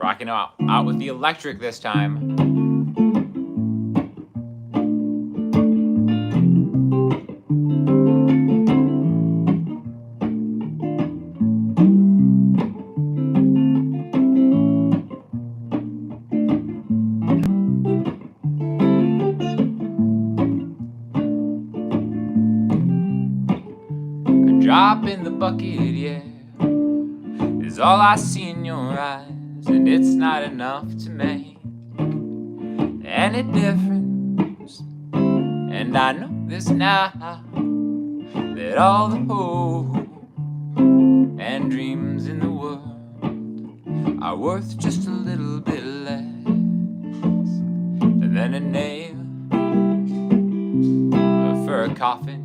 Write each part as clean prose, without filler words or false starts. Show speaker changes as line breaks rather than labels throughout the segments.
Rocking out with the electric this time. A drop in the bucket, yeah, is all I see in your eyes. And it's not enough to make any difference. And I know this now, that all the hope and dreams in the world are worth just a little bit less than a nail for a coffin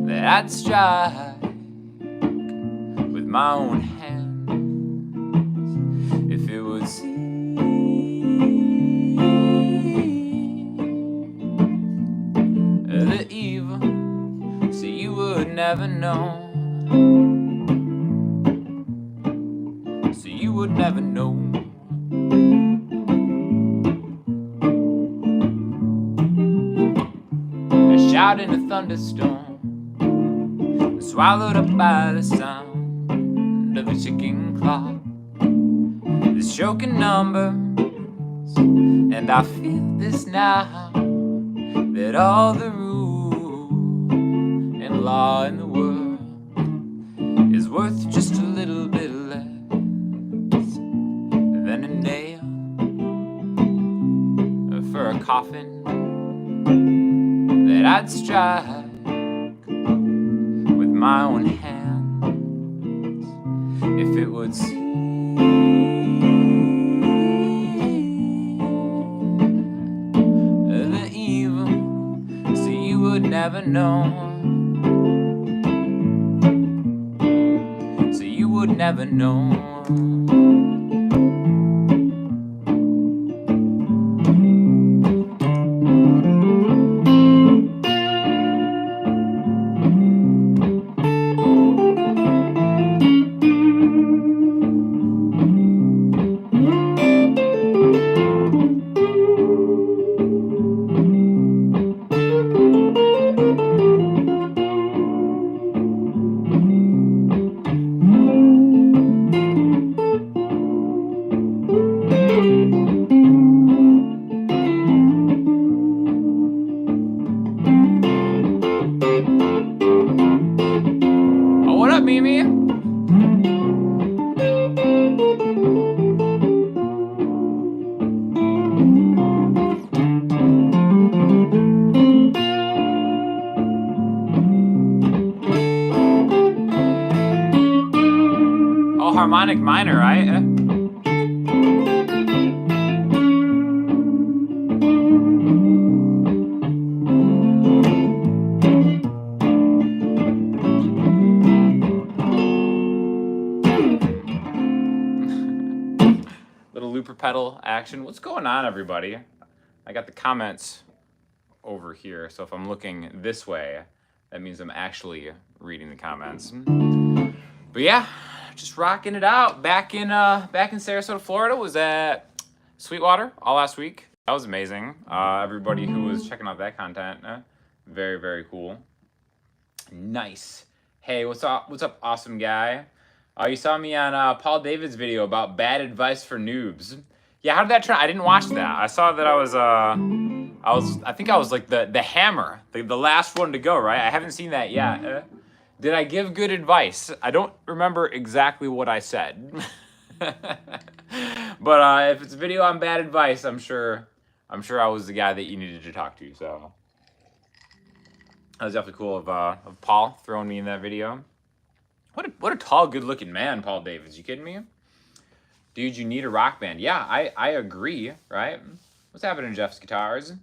that I'd strike with my own hand. If it was the evil, so you would never know. So you would never know. A shout in a thunderstorm, swallowed up by the sound of a ticking clock. This choking numbers, and I feel this now, that all the rule and law in the world is worth just a little bit less than a nail for a coffin that I'd strike with my own hands. If it would seem never know, so you would never know. Harmonic minor, right? Little looper pedal action. What's going on, everybody? I got the comments over here, so if I'm looking this way, that means I'm actually reading the comments. But yeah, just rocking it out. Back in Sarasota, Florida. Was at Sweetwater all last week. That was amazing. Everybody who was checking out that content, very, very cool. Nice. Hey, what's up? What's up, awesome guy? You saw me on Paul David's video about bad advice for noobs. Yeah, how did that turn? I didn't watch that. I saw that I think I was like the hammer, the last one to go, right? I haven't seen that yet. Did I give good advice? I don't remember exactly what I said. But if it's a video on bad advice, I'm sure I was the guy that you needed to talk to. So that was definitely cool of Paul throwing me in that video. What a tall, good-looking man, Paul Davids. You kidding me? Dude, you need a rock band. Yeah, I agree, right? What's happening, Jeff's Guitars?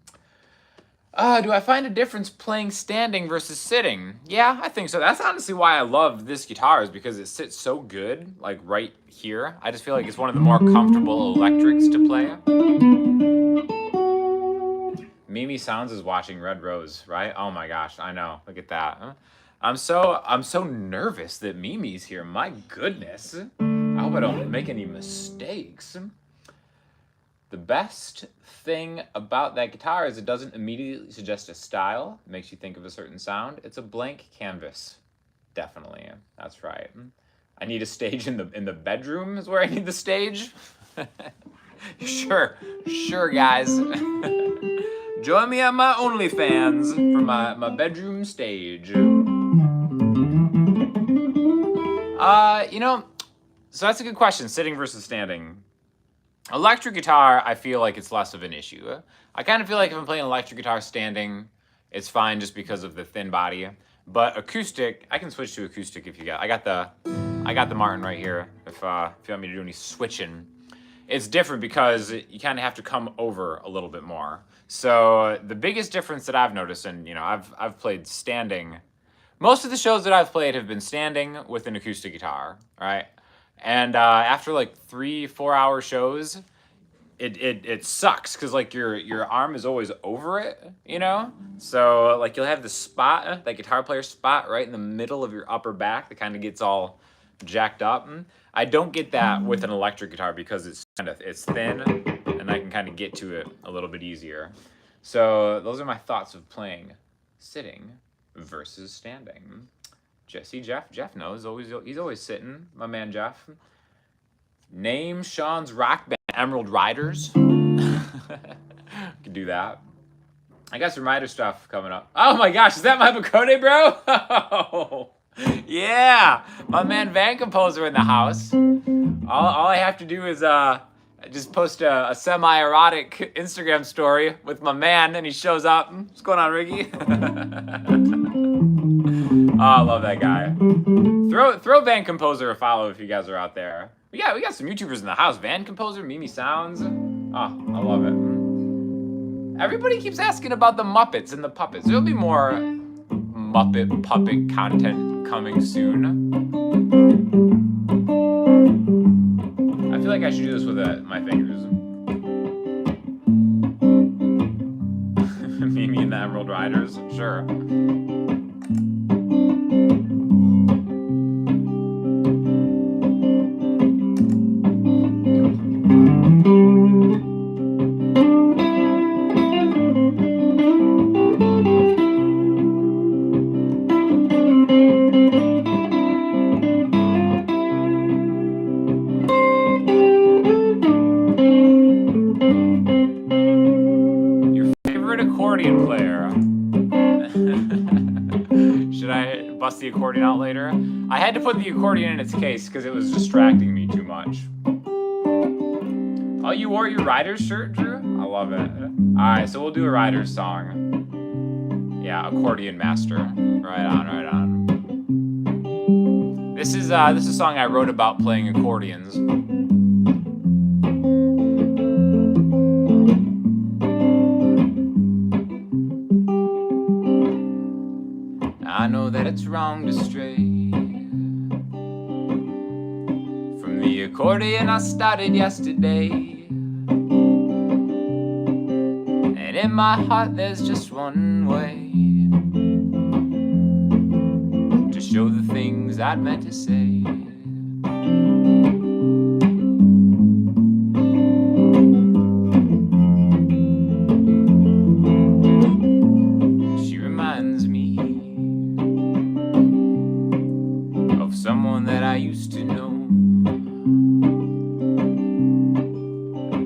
Do I find a difference playing standing versus sitting? Yeah, I think so. That's honestly why I love this guitar, is because it sits so good, like right here. I just feel like it's one of the more comfortable electrics to play. Mimi Sounds is watching Red Rose, right? Oh my gosh, I know. Look at that. I'm so nervous that Mimi's here. My goodness. I hope I don't make any mistakes. The best thing about that guitar is it doesn't immediately suggest a style. It makes you think of a certain sound. It's a blank canvas. Definitely. That's right. I need a stage in the bedroom is where I need the stage. Sure, guys. Join me on my OnlyFans for my bedroom stage. So that's a good question, sitting versus standing. Electric guitar, I feel like it's less of an issue. I kind of feel like if I'm playing electric guitar standing, it's fine just because of the thin body. But acoustic, I can switch to acoustic if you got. I got the Martin right here. If you want me to do any switching, it's different because you kind of have to come over a little bit more. So the biggest difference that I've noticed, and I've played standing. Most of the shows that I've played have been standing with an acoustic guitar, right? And after like 3-4 hour shows, it sucks because like your arm is always over it, So like you'll have the spot, that guitar player spot right in the middle of your upper back that kind of gets all jacked up. I don't get that with an electric guitar because it's thin and I can kind of get to it a little bit easier. So those are my thoughts of playing sitting versus standing. Jeff knows. He's always sitting. My man Jeff. Name Sean's rock band. Emeryld Ryders. Could do that. I got some Ryder stuff coming up. Oh my gosh, is that my Bakode, bro? Oh, yeah, my man Van Composer in the house. All I have to do is just post a semi-erotic Instagram story with my man, and he shows up. What's going on, Ricky? Oh, I love that guy. Throw Van Composer a follow if you guys are out there. We got some YouTubers in the house. Van Composer, Mimi Sounds. Oh, I love it. Everybody keeps asking about the Muppets and the puppets. There'll be more Muppet puppet content coming soon. I feel like I should do this with my fingers. Mimi and the Emeryld Ryders, sure. Accordion player. Should I bust the accordion out later? I had to put the accordion in its case because it was distracting me too much. Oh, you wore your Ryders shirt, Drew? I love it. Alright, so we'll do a Ryders song. Yeah, accordion master. Right on. This is a song I wrote about playing accordions. I know that it's wrong to stray from the accordion I started yesterday. And in my heart there's just one way to show the things I'd meant to say. She reminds me of someone that I used to know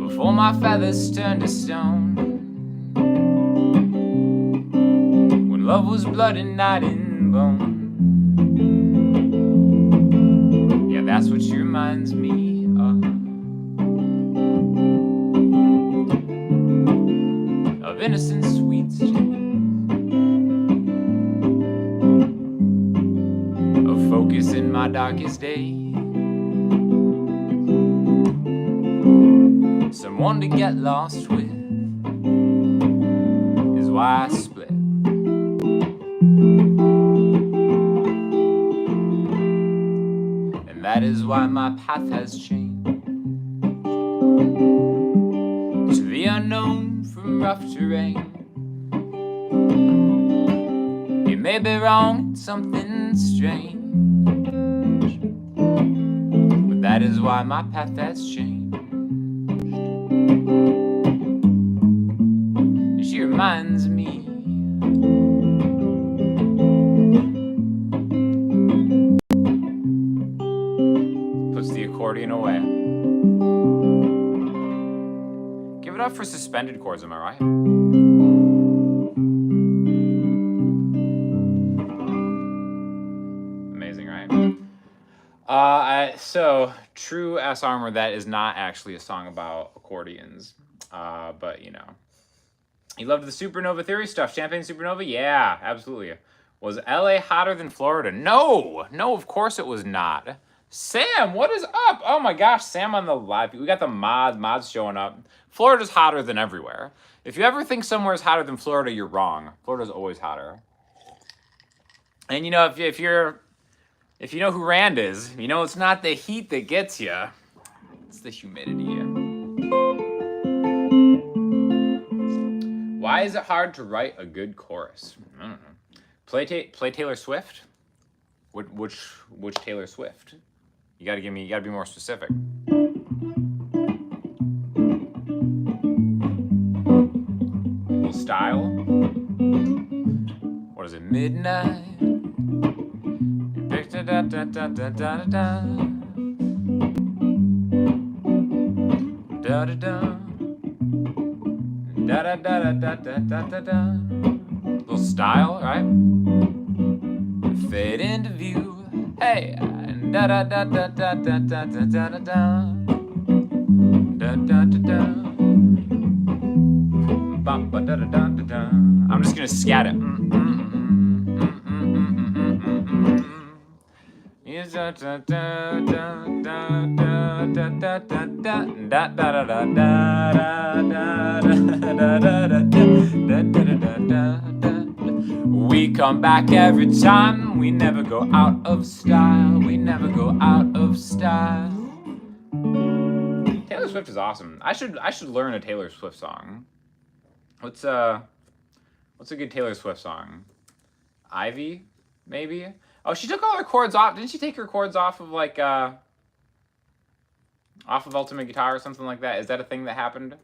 before my feathers turned to stone, when love was blood and not in bone. Yeah, that's what she reminds me of innocent sweet streams, of focus in my darkest day, someone to get lost with is why I split. And that is why my path has changed to the unknown from rough terrain. It may be wrong, it's something strange, but that that is why my path has changed. She reminds me puts the accordion away. Give it up for suspended chords, am I right? Amazing, right? So, True S Armor, that is not actually a song about accordions. But, you know. You loved the Supernova Theory stuff. Champagne Supernova? Yeah, absolutely. Was LA hotter than Florida? No, of course it was not. Sam, what is up? Oh my gosh, Sam on the live. We got the mods showing up. Florida's hotter than everywhere. If you ever think somewhere is hotter than Florida, you're wrong. Florida's always hotter. And you know, if you know who Rand is, you know it's not the heat that gets you. It's the humidity. Why is it hard to write a good chorus? I don't know. Play Taylor Swift? Which Taylor Swift? You gotta be more specific. Little style. What is it? Midnight. Da da da da da da da da da da. Da da da da da da da da. Little style, right? Fade into view. Hey, da da da da da da da da da da da da da da. Ba ba da da da da da. I'm just gonna scat it. Da da da da da da da da da da da da da da. We come back every time. We never go out of style. We never go out of style. Taylor Swift is awesome. I should learn a Taylor Swift song. What's a good Taylor Swift song? Ivy, maybe. Oh, she took all her chords off. Didn't she take her chords off of like off of Ultimate Guitar or something like that? Is that a thing that happened?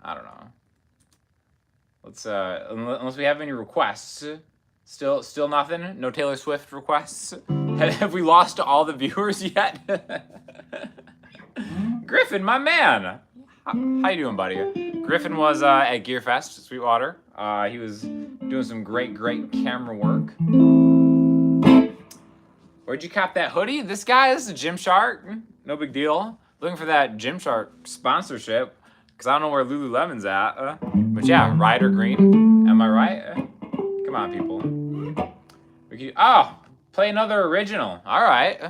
I don't know. Let's unless we have any requests. Still nothing? No Taylor Swift requests? Have we lost all the viewers yet? Griffin, my man. How you doing, buddy? Griffin was at Gearfest, Sweetwater. He was doing some great camera work. Where'd you cop that hoodie? This guy is a Gymshark. No big deal. Looking for that Gymshark sponsorship, because I don't know where Lululemon's at. But yeah, Ryder Green. Am I right? Come on, people. Play another original. All right.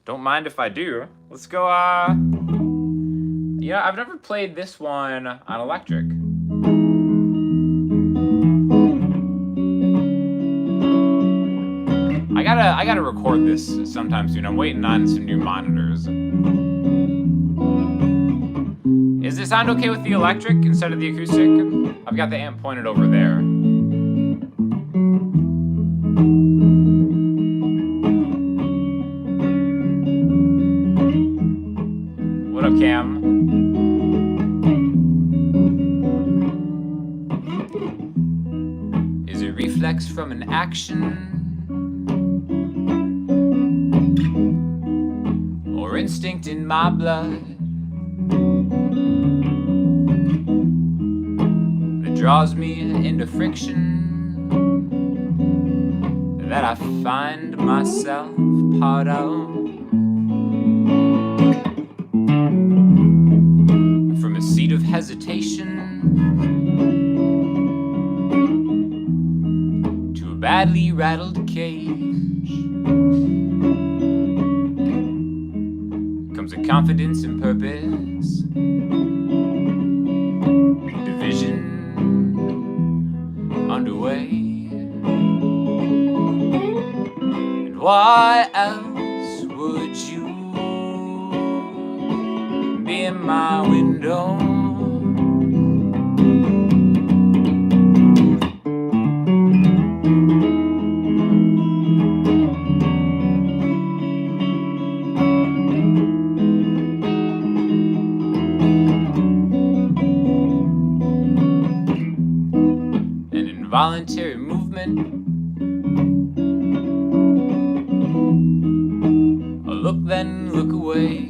Don't mind if I do. Let's go. Yeah, I've never played this one on electric. I gotta record this sometime soon. I'm waiting on some new monitors. Is it sound okay with the electric instead of the acoustic? I've got the amp pointed over there. What up, Cam? Is it reflex from an action? Or instinct in my blood that draws me into friction that I find myself part of? From a seat of hesitation to a badly rattled cage comes a confidence and purpose, division underway. And why else would you be in my window? involuntary movement. A look then look away.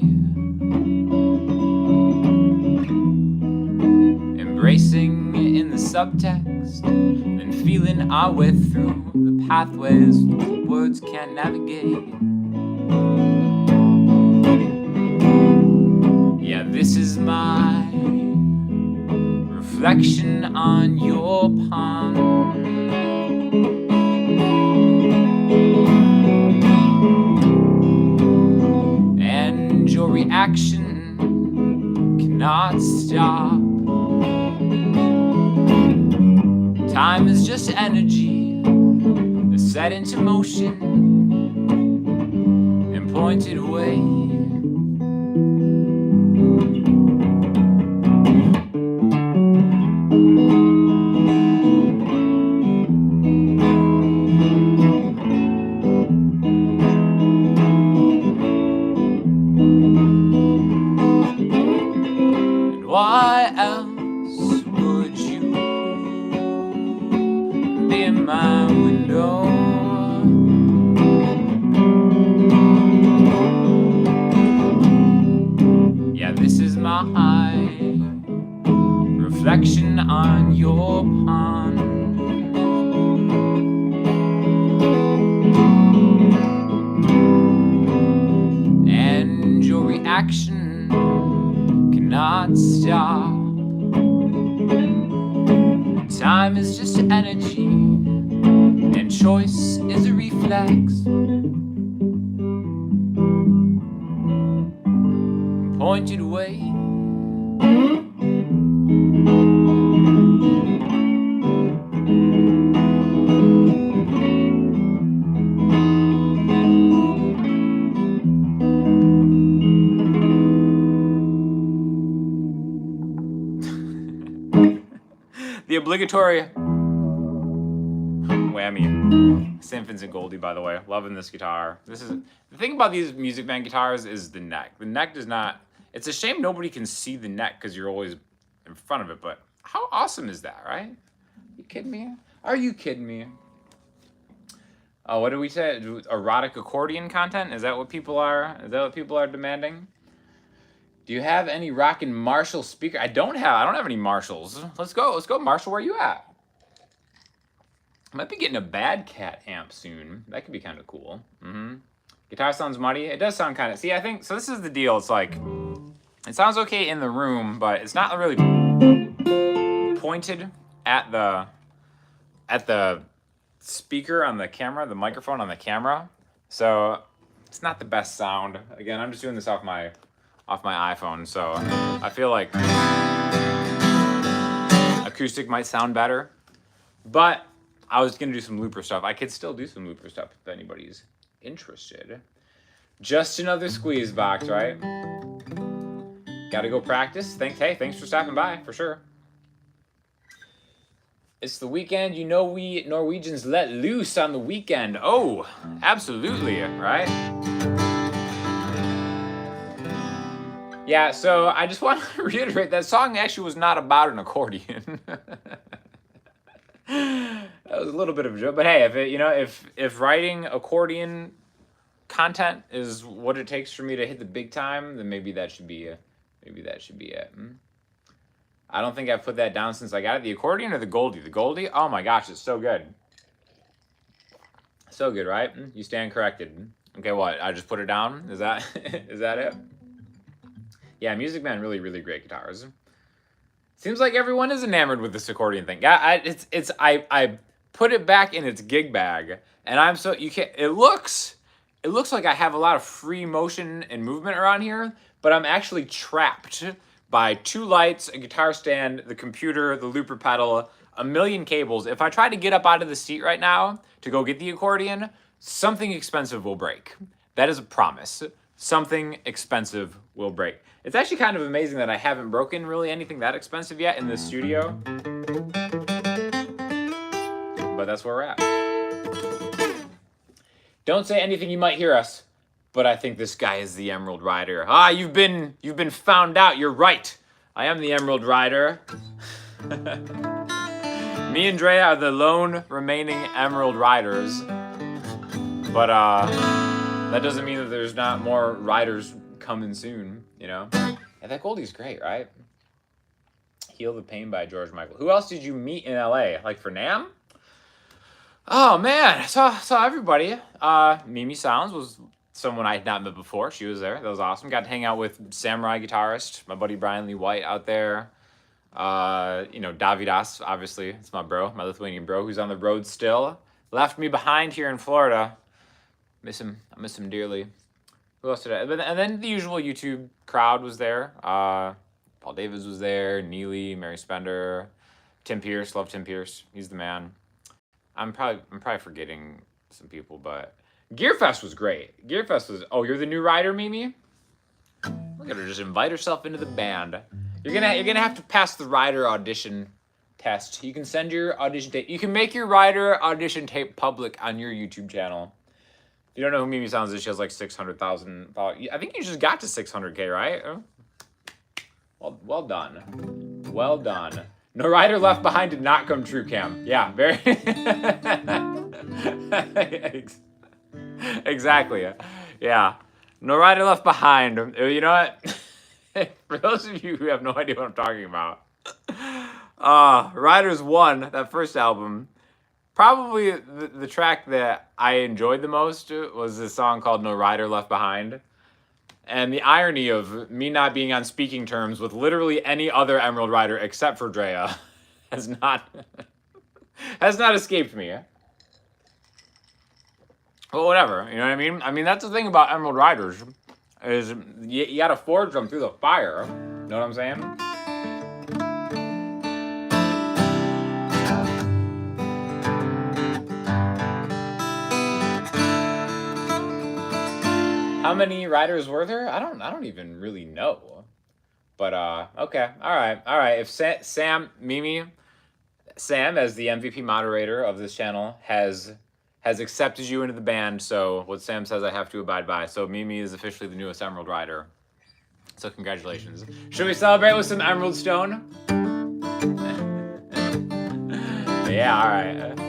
Embracing in the subtext, then feeling our way through the pathways words can't navigate. Yeah, this is my reflection on your pond. And your reaction cannot stop. Time is just energy that's set into motion and pointed away. And why else would you be in my window? Yeah, this is my reflection on your pond. And your reaction cannot stop. Time is just energy, and choice is a reflex. Pointed away. The obligatory whammy. St. Vincent Goldie, by the way. Loving this guitar. This is the thing about these Music Man guitars is the neck. The neck does not. It's a shame nobody can see the neck because you're always in front of it. But how awesome is that, right? You kidding me? Are you kidding me? Oh, what did we say? Erotic accordion content? Is that what people are? Is that what people are demanding? Do you have any rockin' Marshall speaker? I don't have any Marshalls. Let's go, Marshall. Where you at? I might be getting a Bad Cat amp soon. That could be kind of cool. Guitar sounds muddy. It does sound kind of. See, I think so. This is the deal. It's like it sounds okay in the room, but it's not really pointed at the speaker on the camera, the microphone on the camera. So it's not the best sound. Again, I'm just doing this off my iPhone, so I feel like acoustic might sound better. But I was gonna do some looper stuff. I could still do some looper stuff if anybody's interested. Just another squeeze box, right? Gotta go practice. Thanks for stopping by, for sure. It's the weekend. You know we Norwegians let loose on the weekend. Oh, absolutely, right? Yeah, so I just want to reiterate that song actually was not about an accordion. That was a little bit of a joke, but hey, if writing accordion content is what it takes for me to hit the big time, then maybe that should be it. I don't think I've put that down since I got it. The accordion or the Goldie? The Goldie? Oh my gosh, it's so good. So good, right? You stand corrected. Okay, what? I just put it down? Is that it? Yeah, Music Man, really, really great guitars. Seems like everyone is enamored with this accordion thing. Yeah, I put it back in its gig bag, and I'm so you can't. It looks like I have a lot of free motion and movement around here, but I'm actually trapped by 2 lights, a guitar stand, the computer, the looper pedal, a million cables. If I try to get up out of the seat right now to go get the accordion, something expensive will break. That is a promise. Something expensive will break. It's actually kind of amazing that I haven't broken really anything that expensive yet in the studio. But that's where we're at. Don't say anything, you might hear us. But I think this guy is the Emeryld Ryder. Ah, you've been found out. You're right. I am the Emeryld Ryder. Me and Drea are the lone remaining Emeryld Ryders. But that doesn't mean that there's not more riders coming soon, you know? Yeah, that Goldie's great, right? Heal the Pain by George Michael. Who else did you meet in LA? Like for NAMM? Oh man, saw everybody. Mimi Sounds was someone I had not met before. She was there. That was awesome. Got to hang out with Samurai guitarist, my buddy Brian Lee White out there. You know, Davidas, obviously. It's my bro, my Lithuanian bro, who's on the road still. Left me behind here in Florida. Miss him. I miss him dearly. Who else did I? And then the usual YouTube crowd was there. Paul Davids was there. Neely, Mary Spender, Tim Pierce. Love Tim Pierce. He's the man. I'm probably forgetting some people, but Gearfest was great. Gearfest was. Oh, you're the new rider, Mimi. Look at her just invite herself into the band. You're gonna have to pass the rider audition test. You can send your audition tape. You can make your rider audition tape public on your YouTube channel. If you don't know who Mimi Sounds is, she has like 600,000 followers. I think you just got to 600K, right? Well done. Well done. No rider left behind did not come true, Cam. Yeah, very. Exactly. Yeah. No rider left behind. You know what? For those of you who have no idea what I'm talking about, Riders 1, that first album, probably the track that I enjoyed the most was this song called No Rider Left Behind. And the irony of me not being on speaking terms with literally any other Emeryld Ryder except for Drea has not escaped me. But whatever, you know what I mean? I mean, that's the thing about Emeryld Ryders is you gotta forge them through the fire. You know what I'm saying? How many riders were there? I don't even really know. But okay, all right. If Sam as the MVP moderator of this channel has accepted you into the band, so what Sam says I have to abide by. So Mimi is officially the newest Emeryld Rider. So congratulations. Should we celebrate with some Emerald Stone? Yeah, all right.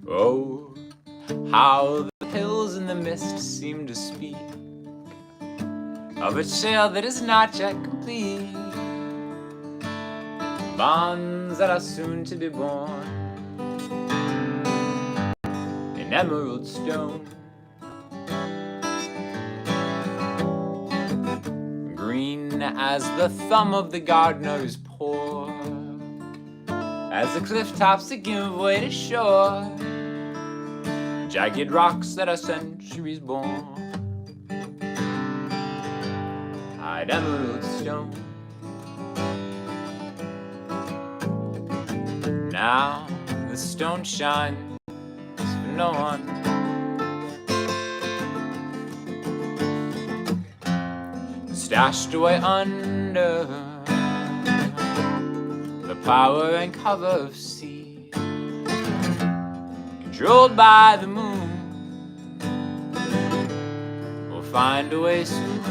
Oh, how the hills in the mist seem to speak of a tale that is not yet complete. Bonds that are soon to be born in emerald stone. Green as the thumb of the gardener is poor, as the cliff tops that give way to shore. Jagged rocks that are centuries born, hide emerald stone. Now the stone shines for no one. Stashed away under the power and cover of sea, controlled by the moon. We'll find a way soon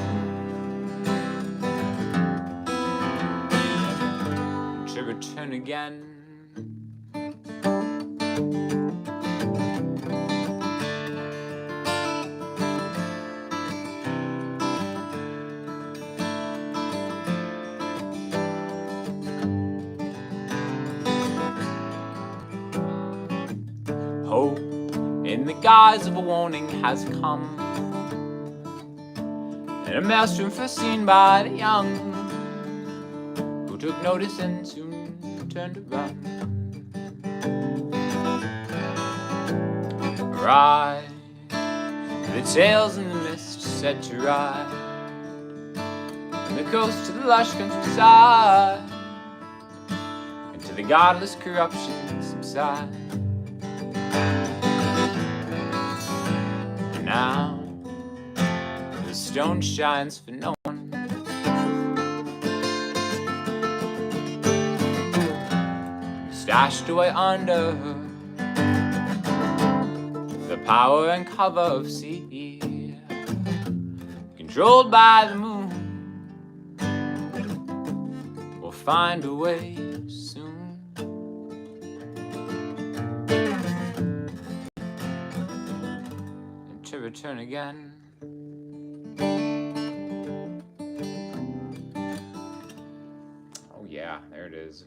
to return again. Hope in the guise of a warning has come, and a maelstrom first seen by the young, who took notice and soon turned to run. Ride, the tales in the mist set to ride, from the coast to the lush countryside, and to the godless corruption subside. And now the stone shines for no one. stashed away under the power and cover of sea, controlled by the moon. We'll find a way soon. And to return again. Oh yeah, there it is.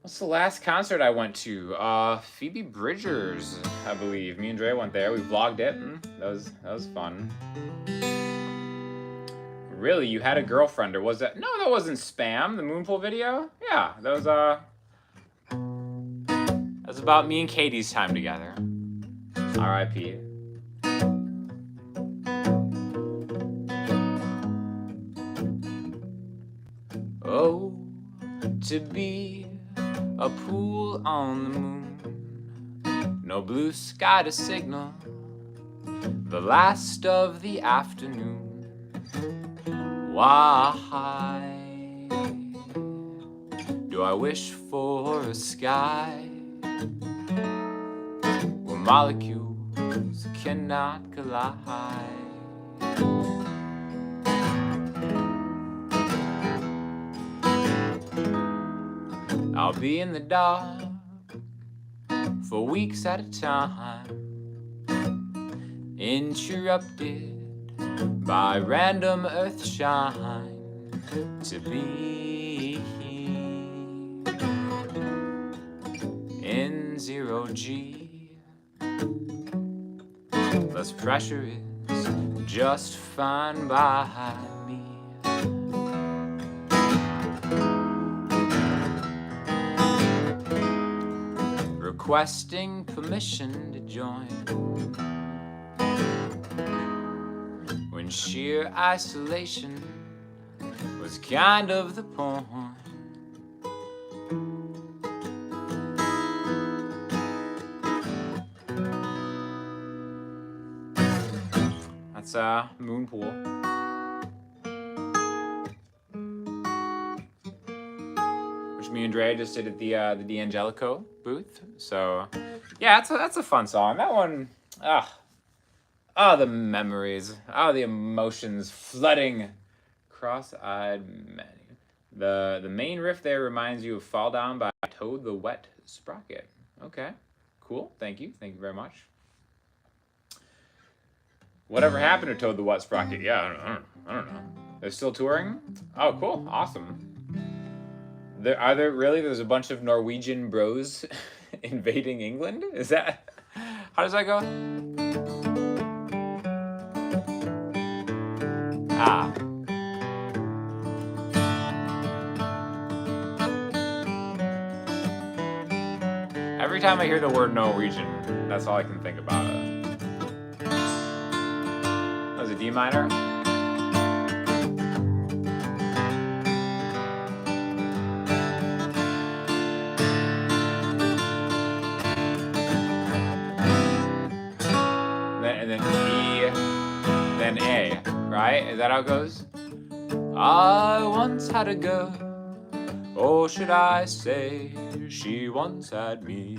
What's the last concert I went to? Phoebe Bridgers, I believe. Me and Dre went there. We vlogged it. That was fun. Really, you had a girlfriend, or was that? No, that wasn't spam. The Moonpool video. Yeah, that was about me and Katie's time together. R.I.P. Oh, to be a pool on the moon, no blue sky to signal the last of the afternoon. Why do I wish for a sky where molecules cannot collide? I'll be in the dark for weeks at a time, interrupted by random earth shine, to be in 0G. Less pressure is just fine by me. Requesting permission to join when sheer isolation was kind of the point. That's Moonpool. Which me and Dre just did at the D'Angelico booth. So yeah, that's a fun song. That one, the memories, the emotions flooding cross-eyed men. The main riff there reminds you of Fall Down by Toad the Wet Sprocket. Okay, cool. Thank you very much. Whatever happened to Toad the Wet Sprocket? Yeah, I don't know. They're still touring? Oh, cool. Awesome. There's a bunch of Norwegian bros invading England? Is that, how does that go? Every time I hear the word Norwegian, that's all I can think about it. That was a D minor? And then E, then A, right? Is that how it goes? I once had a girl, or should I say, she once had me.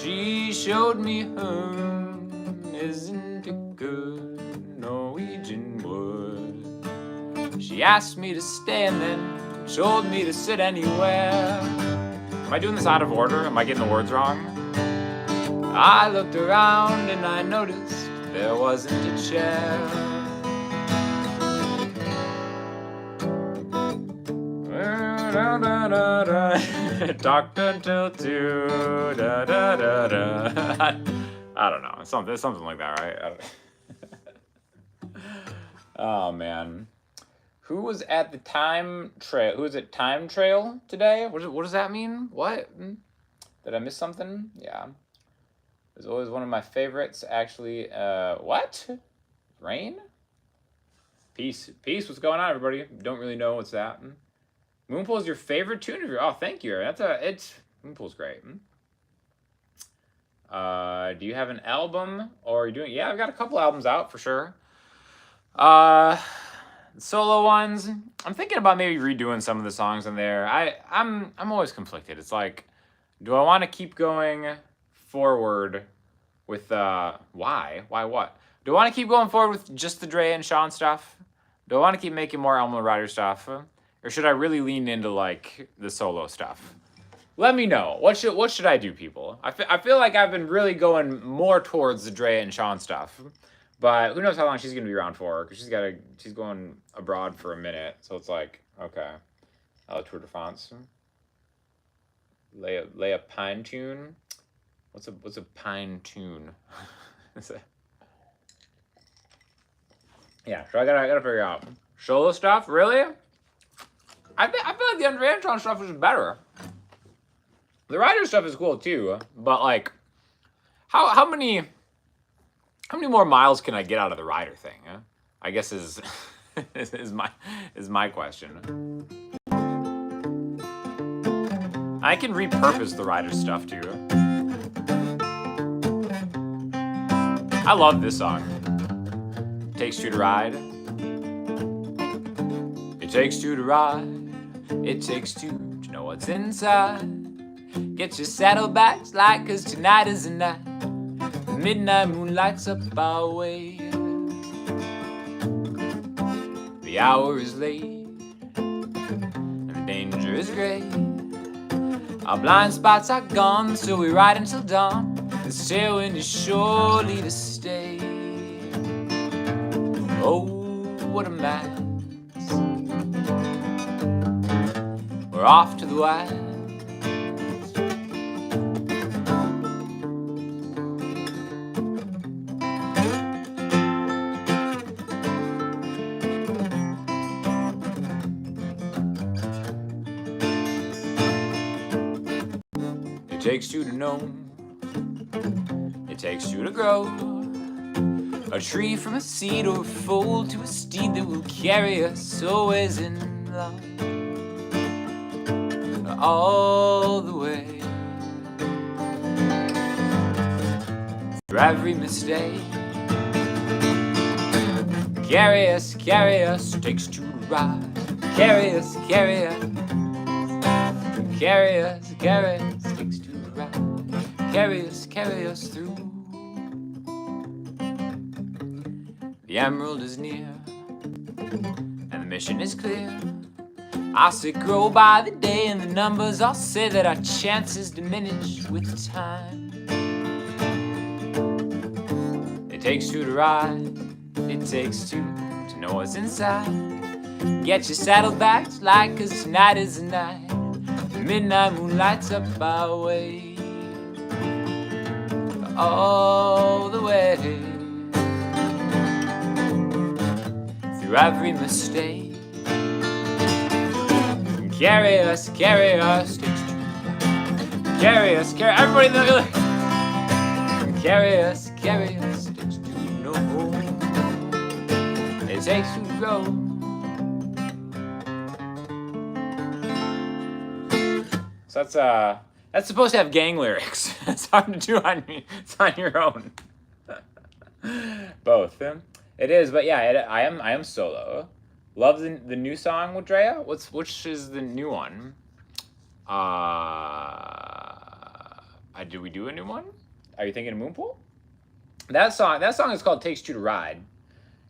She showed me her, isn't it good, Norwegian wood. She asked me to stay and then told me to sit anywhere. Am I doing this out of order? Am I getting the words wrong? I looked around and I noticed there wasn't a chair. Doctor till 2. I don't know. Something like that, right? Oh man. Who was at the time trail? Who was at time trail today? What does that mean? What? Did I miss something? Yeah. It was always one of my favorites, actually. What? Rain? Peace. What's going on, everybody? Don't really know what's that. Moonpool is your favorite tune of your. Oh, thank you. Moonpool's great. Do you have an album, or are you doing? Yeah, I've got a couple albums out for sure. Solo ones, I'm thinking about maybe redoing some of the songs in there. I'm always conflicted. It's like, do I want to keep going forward with why what? Do I want to keep going forward with just the Dre and Sean stuff? Do I want to keep making more Emeryld Ryders stuff, or should I really lean into like the solo stuff? Let me know. What should I do, people? I feel like I've been really going more towards the Dre and Sean stuff, but who knows how long she's gonna be around for? Because she's going abroad for a minute, so it's like, okay, Tour de France. Lay a pine tune. What's a pine tune? Yeah, so I gotta figure out solo stuff. Really, I feel like the Andrea and Sean stuff is better. The Ryder stuff is cool too, but like, how many more miles can I get out of the Ryder thing? Huh? I guess is is my question. I can repurpose the Ryder stuff too. I love this song. Takes two to ride. It takes two to ride. It takes two to know what's inside. Get your saddlebags light, 'cause tonight is the night. The midnight moon lights up our way. The hour is late, and the danger is great. Our blind spots are gone, so we ride until dawn. The tailwind is surely to stay. Oh, what a mess. We're off to the west. It takes two to know. It takes two to grow. A tree from a seed or a foal to a steed that will carry us always in love. All the way. Through every mistake. Carry us, takes two to ride. Carry us, carry us. Carry us, takes two to ride. Carry us through. The emerald is near, and the mission is clear. I'll see it grow by the day, and the numbers all say that our chances diminish with time. It takes two to ride, it takes two to know what's inside. Get your saddlebags light, 'cause tonight is the night. The midnight moon lights up our way. All the way. Through every mistake. Carry us, carry us. Carry us, carry everybody in the carry us, takes two to know. It takes two to grow. So that's supposed to have gang lyrics. It's hard to do on your own. Both. It is, but yeah, I am solo. Love the new song with Drea. Which is the new one? Did we do a new one? Are you thinking of Moonpool? That song is called Takes Two to Ride.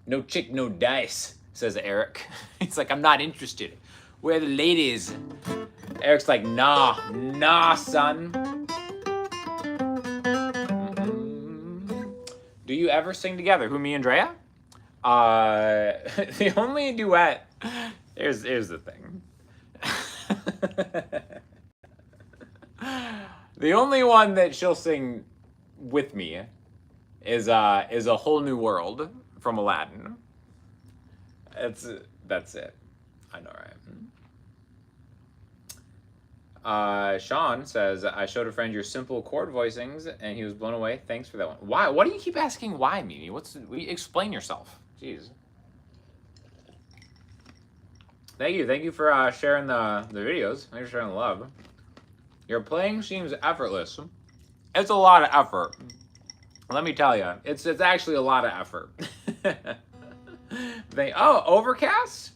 No chick, no dice, says Eric. He's like, I'm not interested. Where are the ladies? Eric's like, nah, son. Do you ever sing together? Who, me and Drea? The only duet. Here's the thing. The only one that she'll sing with me is A Whole New World from Aladdin. That's it. I know, right? Sean says, I showed a friend your simple chord voicings and he was blown away. Thanks for that one. Why? What do you keep asking why, Mimi? Explain yourself. Jeez. Thank you for sharing the videos. Thanks for sharing the love. Your playing seems effortless. It's a lot of effort. Let me tell you, it's actually a lot of effort. Oh, Overcast?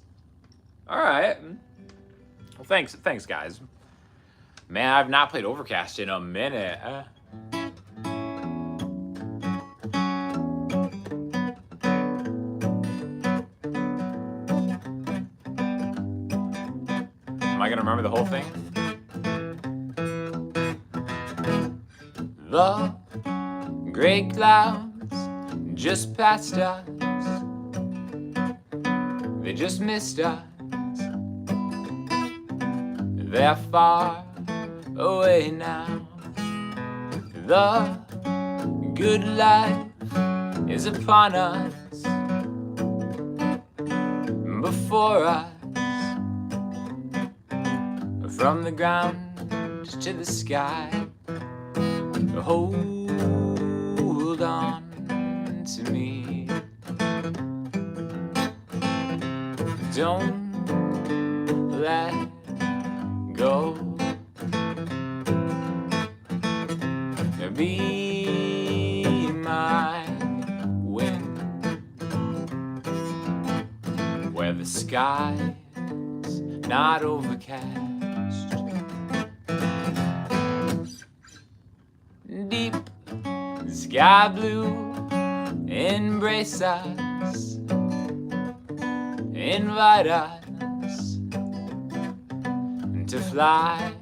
All right. Well, thanks, guys. Man, I've not played Overcast in a minute. Am I gonna remember the whole thing? The gray clouds just passed us. They just missed us. They're far away now. The good life is upon us. Before us. From the ground to the sky. Hold on to me. Don't let go. Be my wind. Where the sky's not overcast. Deep sky blue, embrace us, invite us to fly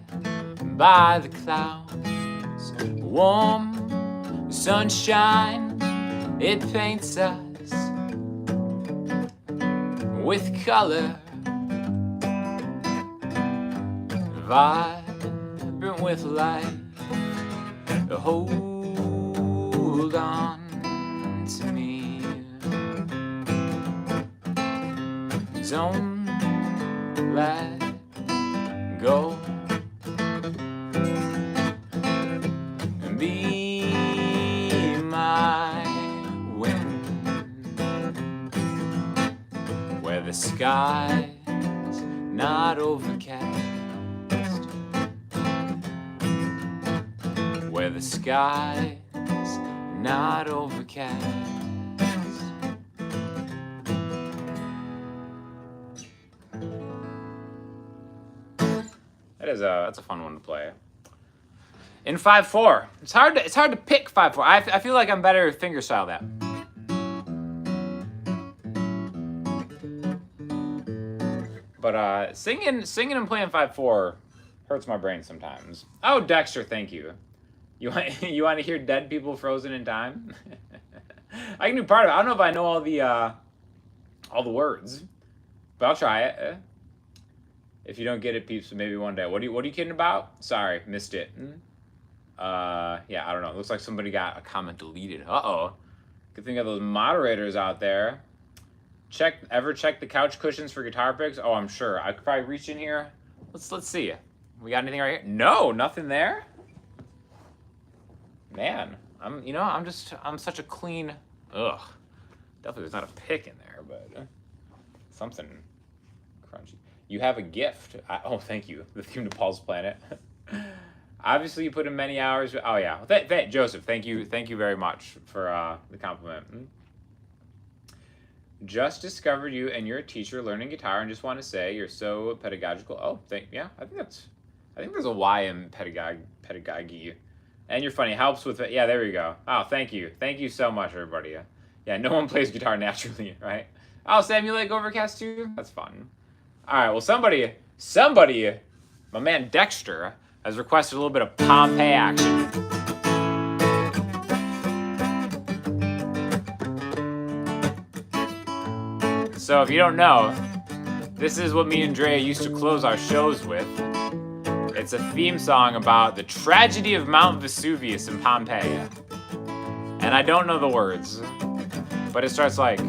by the clouds. Warm sunshine, it paints us with color, vibrant with light. Hold on to me. Don't let go. Be my wind. Where the sky's not overcast. Where the sky's not overcast. That's a fun one to play. In 5/4, it's hard to pick 5/4. I feel like I'm better at fingerstyle that. But singing and playing 5/4 hurts my brain sometimes. Oh, Dexter, thank you. You want to hear dead people frozen in time? I can do part of it. I don't know if I know all the words, but I'll try it. If you don't get it, peeps, maybe one day. What are you kidding about? Sorry, missed it. Yeah, I don't know. It looks like somebody got a comment deleted. Uh-oh. Good thing of those moderators out there. Ever check the couch cushions for guitar picks? Oh, I'm sure. I could probably reach in here. Let's see. We got anything right here? No, nothing there. Man, I'm such a clean. Ugh. Definitely there's not a pick in there, but something crunchy. You have a gift. Oh, thank you. The theme to Paul's Planet. Obviously, you put in many hours. Oh yeah, Joseph. Thank you very much for the compliment. Just discovered you, and you're a teacher learning guitar, and just want to say you're so pedagogical. Oh, yeah. I think there's a Y in pedagogy, and you're funny. Helps with it. Yeah, there we go. Oh, thank you so much, everybody. Yeah, no one plays guitar naturally, right? Oh, Sam, you like Overcast too? That's fun. All right, well, somebody, my man Dexter has requested a little bit of Pompeii action. So if you don't know, this is what me and Andrea used to close our shows with. It's a theme song about the tragedy of Mount Vesuvius in Pompeii. And I don't know the words, but it starts like,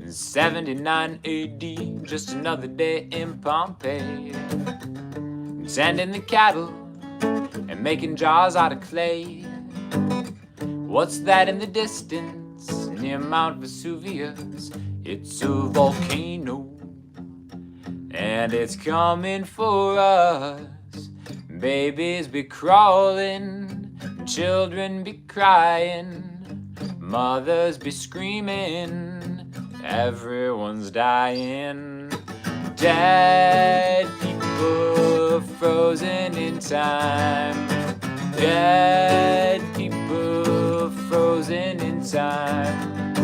79 AD, just another day in Pompeii. Sanding the cattle and making jars out of clay. What's that in the distance near Mount Vesuvius? It's a volcano and it's coming for us. Babies be crawling, children be crying, mothers be screaming Everyone's dying. Dead people frozen in time. Dead people frozen in time.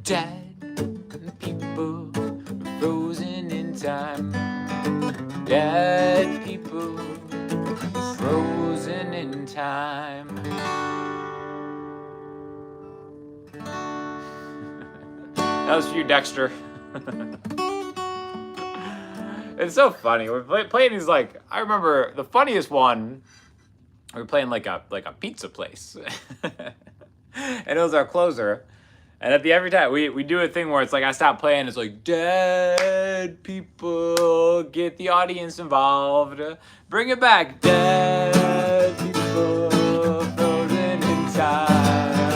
Dead people frozen in time. Dead people frozen in time. That was for you, Dexter. It's so funny. We're playing these, like, I remember the funniest one, we were playing like a pizza place. And it was our closer. And at the every time, we do a thing where it's like I stop playing, it's like, dead people, get the audience involved. Bring it back. Dead people frozen in time.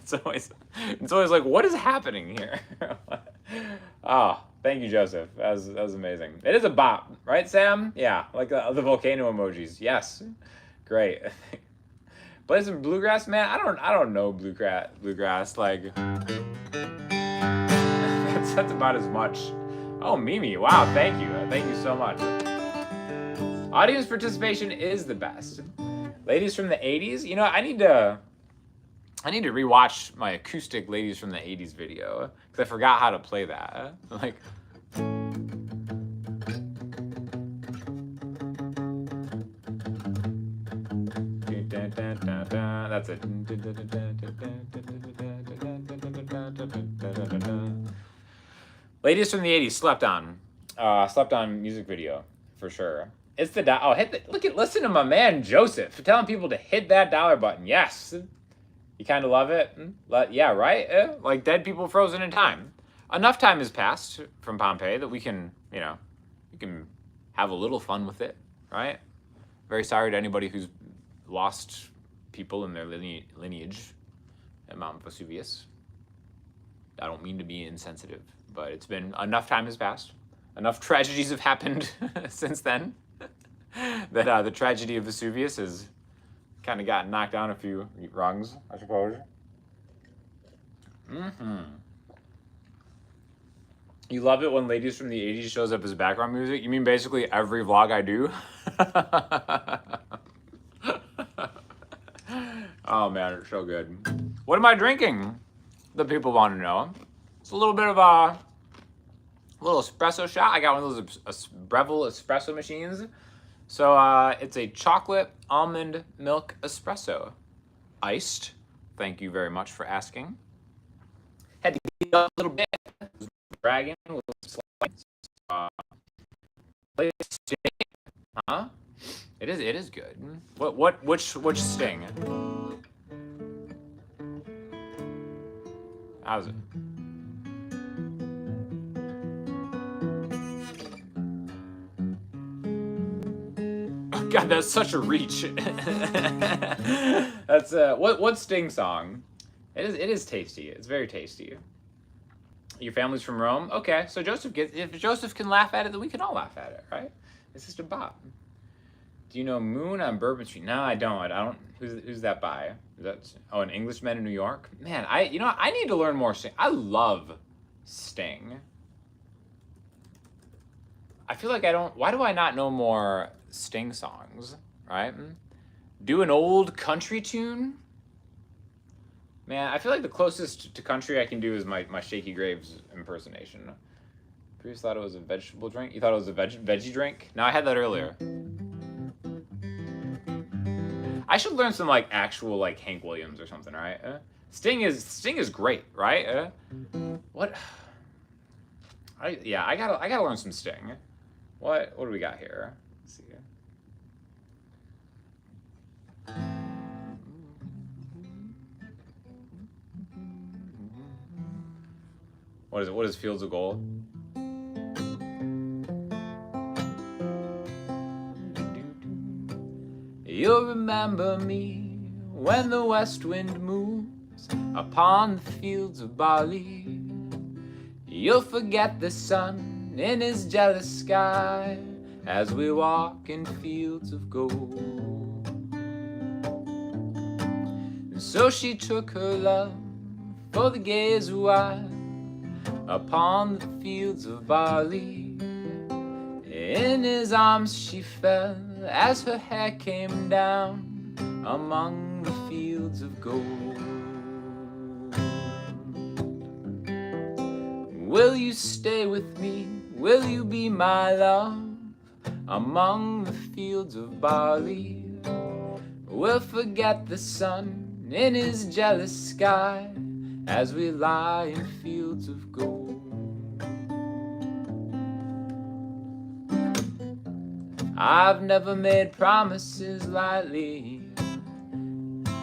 It's always like, what is happening here? Oh, thank you, Joseph. That was amazing. It is a bop, right, Sam? Yeah, like the volcano emojis. Yes, great. Play some bluegrass, man. I don't know bluegrass. Like that's about as much. Oh, Mimi, wow, thank you so much. Audience participation is the best. Ladies from the '80s. You know, I need to rewatch my acoustic Ladies from the '80s video because I forgot how to play that. Like. That's it. Ladies from the '80s, slept on music video for sure. It's the listen to my man Joseph telling people to hit that dollar button. Yes, you kind of love it. Yeah, right. Like dead people frozen in time. Enough time has passed from Pompeii that we can have a little fun with it, right? Very sorry to anybody who's lost people in their lineage at Mount Vesuvius. I don't mean to be insensitive, but it's been enough time has passed. Enough tragedies have happened since then that the tragedy of Vesuvius has kind of gotten knocked down a few rungs, I suppose. You love it when Ladies from the '80s shows up as background music? You mean basically every vlog I do? Oh man, it's so good. What am I drinking? The people want to know. It's a little bit of a little espresso shot. I got one of those Breville espresso machines. So it's a chocolate almond milk espresso. Iced. Thank you very much for asking. Had to get up a little bit. Dragon with slides. Huh? It is good. Which sting? How's it? Oh God, that's such a reach. That's what sting song? It is tasty. It's very tasty. Your family's from Rome? Okay, so if Joseph can laugh at it, then we can all laugh at it, right? It's just a bop. Do you know Moon on Bourbon Street? No, I don't. I don't. Who's that by? An Englishman in New York? Man, I need to learn more Sting. I love Sting. I feel like I don't. Why do I not know more Sting songs? Right? Do an old country tune? Man, I feel like the closest to country I can do is my Shaky Graves impersonation. Previously thought it was a vegetable drink. You thought it was a veggie drink? No, I had that earlier. I should learn some like actual like Hank Williams or something, right? Sting is great, right? What? I gotta learn some Sting. What do we got here? Let's see. What is it? What is Fields of Gold? You'll remember me when the west wind moves upon the fields of barley. You'll forget the sun in his jealous sky as we walk in fields of gold. And so she took her love for the gaze wide upon the fields of barley. In his arms she fell as her hair came down among the fields of gold. Will you stay with me? Will you be my love among the fields of barley? We'll forget the sun in his jealous sky as we lie in fields of gold. I've never made promises lightly,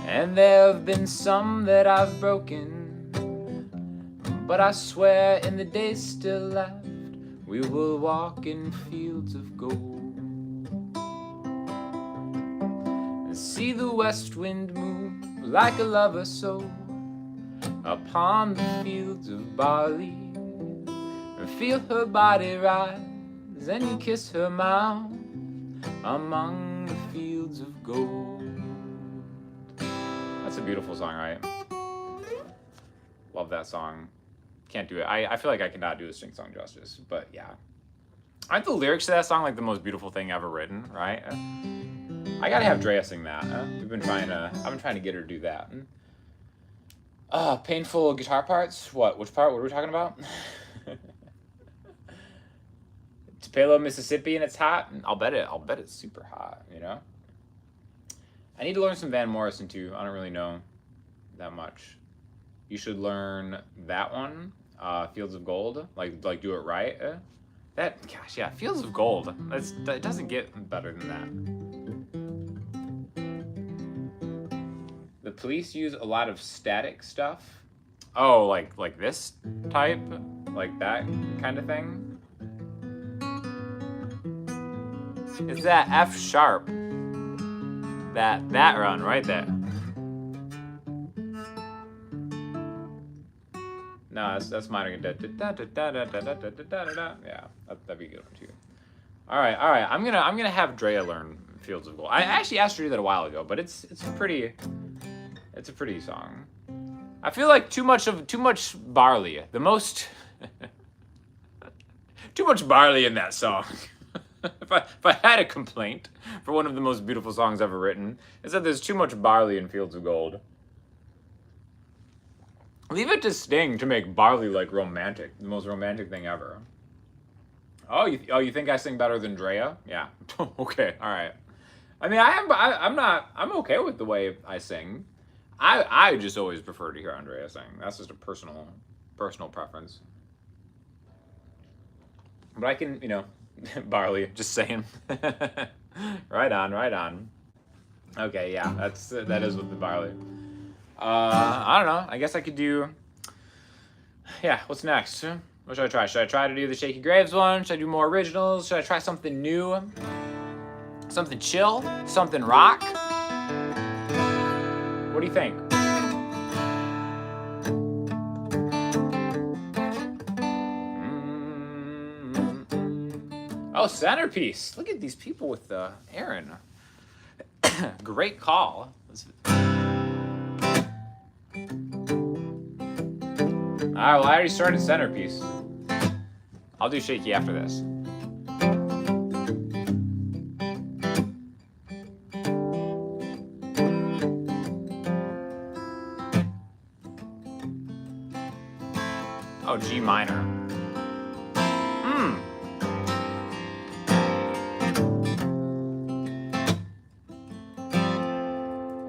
and there have been some that I've broken, but I swear in the days still left, we will walk in fields of gold. And see the west wind move like a lover so upon the fields of barley, and feel her body rise and you kiss her mouth among the fields of gold. That's a beautiful song, right? Love that song. Can't do it. I feel like I cannot do a sing song justice, but yeah. Aren't the lyrics to that song like the most beautiful thing ever written, right? I gotta have Drea sing that. I've been trying to get her to do that. Painful guitar parts? What? Which part? What are we talking about? Tupelo, Mississippi, and it's hot. I'll bet it's super hot, you know? I need to learn some Van Morrison too. I don't really know that much. You should learn that one, Fields of Gold. Like do it right. Gosh, yeah, Fields of Gold. It doesn't get better than that. The Police use a lot of static stuff. Oh, like this type? Like that kind of thing? It's that F sharp. That run right there. No, that's minor. Yeah, that'd be a good one too. All right. I'm gonna have Drea learn Fields of Gold. I actually asked her to do that a while ago, but it's a pretty song. I feel like too much barley. The most too much barley in that song. If I had a complaint for one of the most beautiful songs ever written, it's that there's too much barley in Fields of Gold. Leave it to Sting to make barley like romantic, the most romantic thing ever. Oh, you think I sing better than Drea? Yeah. Okay, all right. I mean, I'm okay with the way I sing. I just always prefer to hear Andrea sing. That's just a personal preference. But I can, barley, just saying. Right on. Okay, yeah, that is with the barley. I don't know. I guess I could do. Yeah, what's next? What should I try? Should I try to do the Shaky Graves one? Should I do more originals? Should I try something new? Something chill? Something rock? What do you think? Oh, Centerpiece. Look at these people with Aaron. Great call. All right, well, I already started Centerpiece. I'll do Shaky after this. Oh, G minor.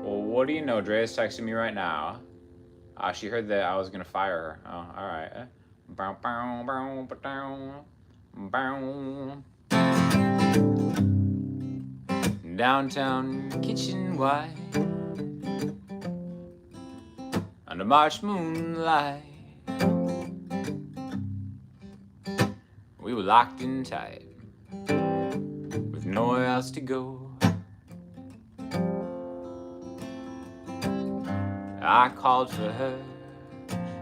Well, what do you know? Drea's texting me right now. She heard that I was gonna fire her. Oh, all right. Downtown kitchen wide, under March moonlight, we were locked in tight, with nowhere else to go. I called for her,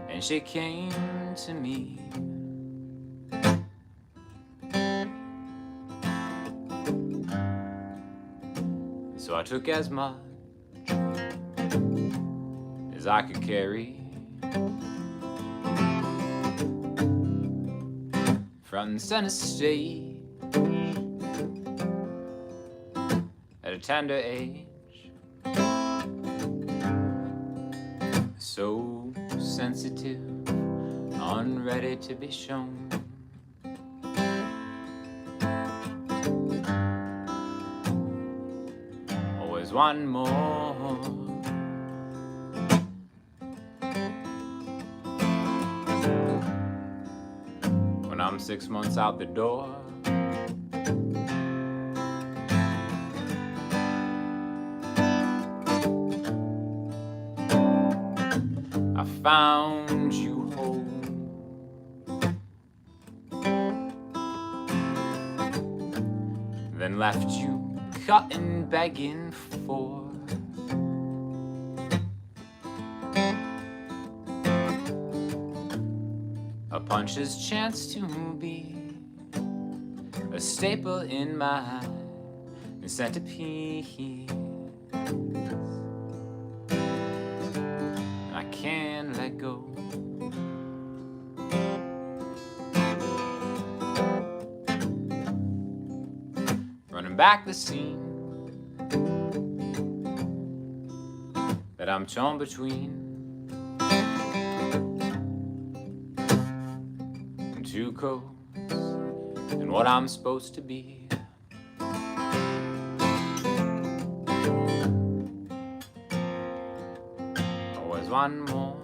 and she came to me. So I took as much as I could carry. front and center stage at a tender age. So sensitive, unready to be shown. Always one more. When I'm 6 months out the door, I found you home. Then left you cutting, begging for a puncher's chance to be a staple in my centerpiece. I can't let go. Running back the scene that I'm torn between two coats and what I'm supposed to be. Always one more.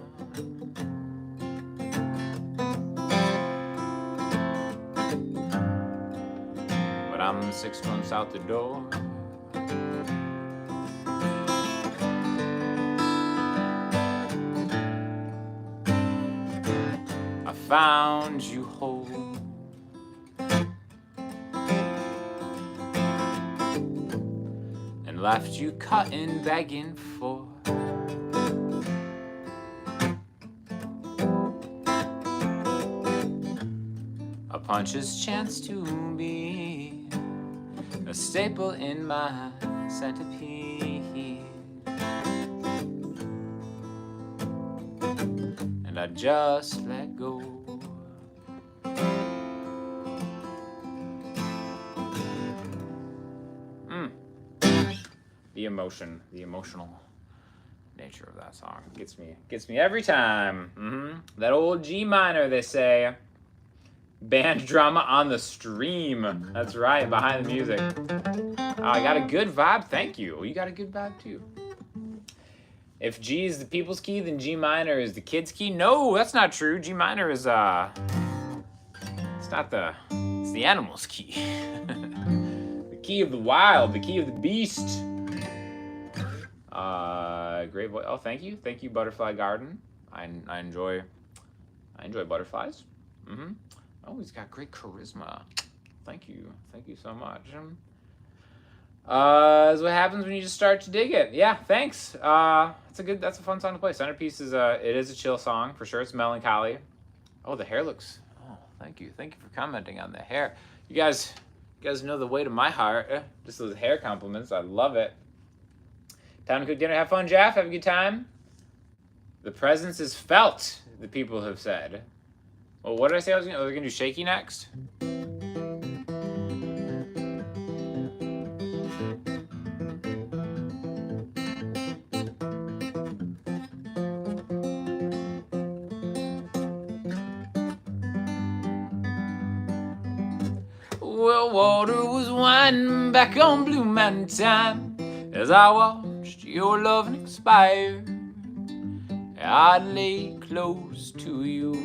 But I'm 6 months out the door. I found you whole. And left you cutting, begging for a puncher's chance to be a staple in my centerpiece. And I just let go. The emotional nature of that song gets me every time. That old G minor, they say. Band drama on the stream. That's right, behind the music. Oh, I got a good vibe. Thank you. You got a good vibe too. If G is the people's key, then G minor is the kid's key. No, that's not true. G minor is it's the animal's key. The key of the wild, the key of the beast. Great voice. Oh, thank you, Butterfly Garden. I enjoy butterflies. Oh, he's got great charisma. Thank you so much. Is what happens when you just start to dig it. Yeah, thanks. That's a fun song to play. Centerpiece is it is a chill song for sure. It's melancholy. Oh, the hair looks. Oh, thank you for commenting on the hair. You guys know the way to my heart. Just those hair compliments. I love it. Time to cook dinner. Have fun, Jeff. Have a good time. The presence is felt, the people have said. Well, what did I say I was gonna do? Shaky next? Well, water was winding back on Blue Mountain time as I watched your love expire. I lay close to you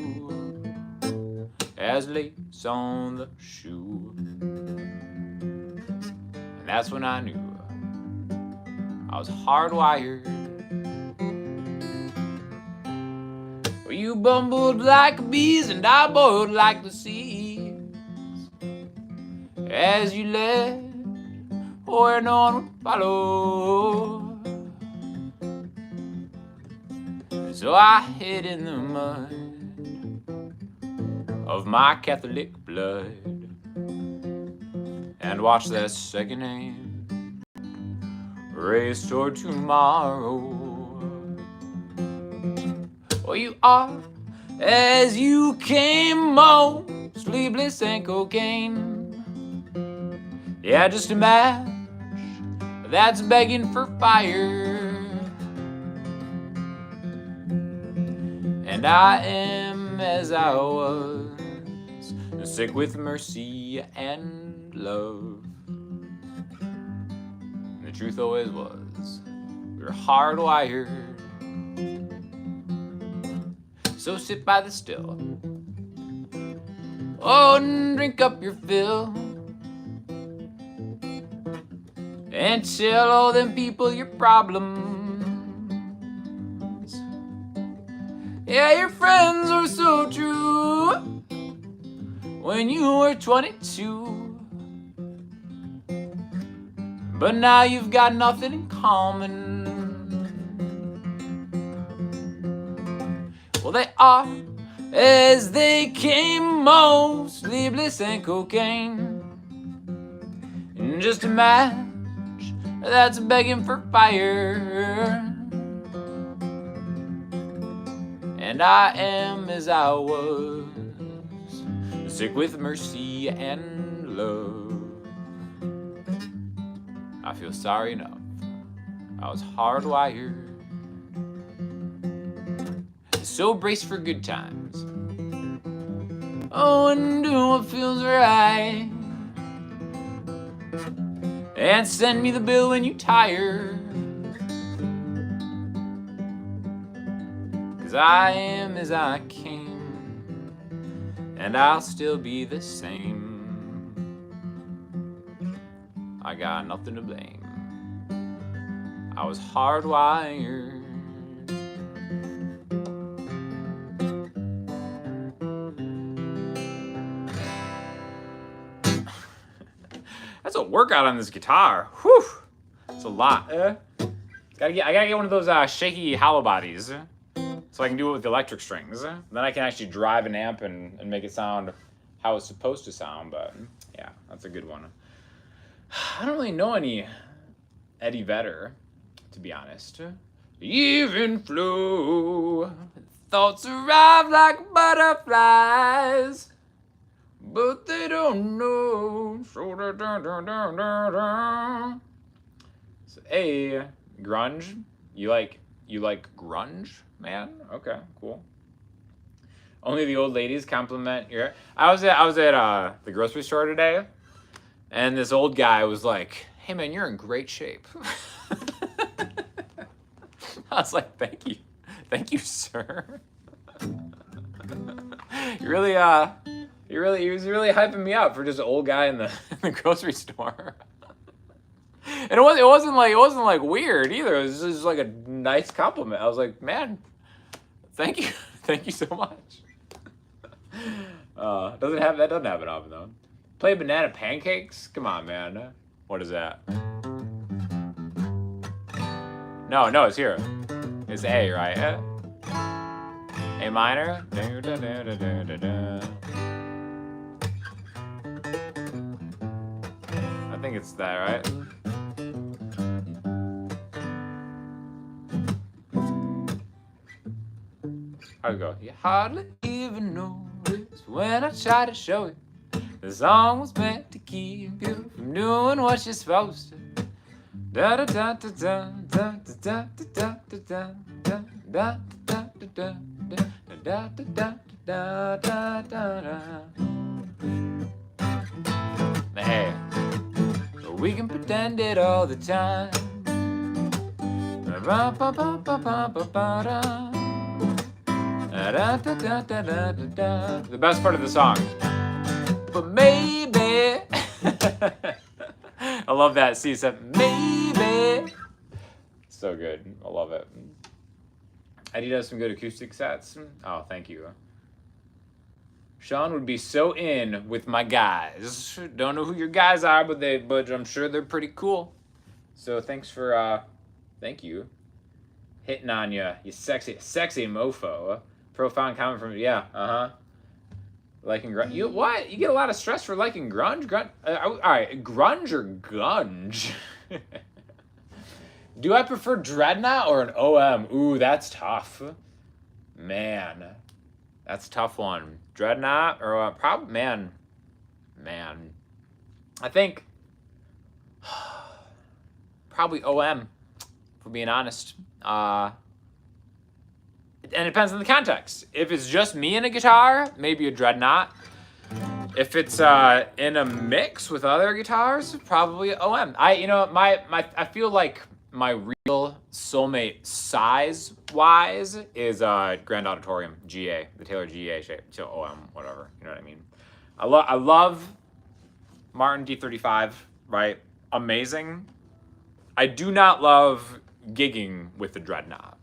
as lace on the shoe, and that's when I knew I was hardwired. Well, you bumbled like bees and I boiled like the seas as you led where no one would follow. So I hid in the mud of my Catholic blood and watched that second hand race toward tomorrow. Well, you are as you came most sleepless and cocaine. Yeah, just a match that's begging for fire. And I am as I was, sick with mercy and love. And the truth always was, we were hardwired. So sit by the still, oh, and drink up your fill, and tell all them people your problems. Yeah, your friends were so true when you were 22, but now you've got nothing in common. Well, they are as they came, most sleepless and cocaine, and just a match that's begging for fire. And I am as I was, sick with mercy and love. I feel sorry enough, I was hardwired. So brace for good times, oh, and do what feels right, and send me the bill when you tire. 'Cause I am as I came, and I'll still be the same. I got nothing to blame, I was hardwired. That's a workout on this guitar. Whew. It's a lot. I gotta get one of those shaky hollow bodies so I can do it with the electric strings. Then I can actually drive an amp and make it sound how it's supposed to sound. But yeah, that's a good one. I don't really know any Eddie Vedder, to be honest. Even flow, thoughts arrive like butterflies, but they don't know. So, hey, grunge. You like grunge, man? Okay, cool. Only the old ladies compliment your. I was at the grocery store today, and this old guy was like, "Hey, man, you're in great shape." I was like, "Thank you, sir." He was really hyping me up for just an old guy in the grocery store. And it wasn't like weird either. It was just like a nice compliment. I was like, man, thank you so much. Doesn't happen often though. Play banana pancakes? Come on, man. What is that? No, it's here. It's A, right? A minor. I think it's that, right? How'd it go? You hardly even notice when I try to show you the song was meant to keep you from doing what you're supposed to. Da da da da da da da da da da da da da da da da. Hey, we can pretend it all the time. The best part of the song. But maybe. I love that C7. Maybe. So good. I love it. Eddie does some good acoustic sets. Oh, thank you. Sean would be so in with my guys. Don't know who your guys are, but I'm sure they're pretty cool. So thanks for thank you. Hitting on you sexy mofo. Profound comment from liking grunge. You what? You get a lot of stress for liking grunge? All right, grunge or gunge? Do I prefer Dreadnought or an OM? Ooh, that's tough. Man. That's a tough one. Dreadnought or man. I think probably OM, for being honest. And it depends on the context. If it's just me and a guitar, maybe a Dreadnought. If it's in a mix with other guitars, probably OM. I feel like my real soulmate size-wise is Grand Auditorium GA, the Taylor GA shape. So OM, whatever. You know what I mean? I love Martin D35, right? Amazing. I do not love gigging with the Dreadnought,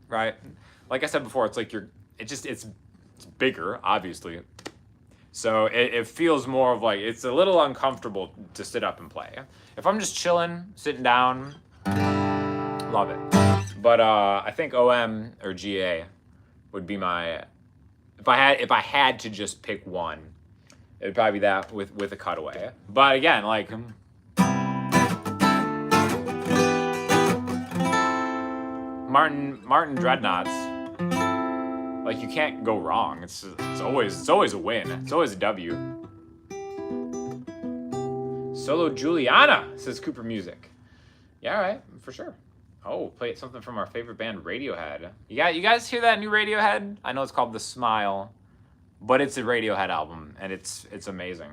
right? Like I said before, it's like it's bigger, obviously. So it feels more of like, it's a little uncomfortable to sit up and play. If I'm just chilling, sitting down, love it. But I think OM or GA would be my, if I had to just pick one, it'd probably be that with a cutaway. But again, like, Martin Dreadnoughts, like, you can't go wrong. It's always a win. It's always a W. Solo Juliana, says Cooper Music. Yeah, all right, for sure. Oh, play something from our favorite band, Radiohead. You guys hear that new Radiohead? I know it's called The Smile, but it's a Radiohead album, and it's amazing.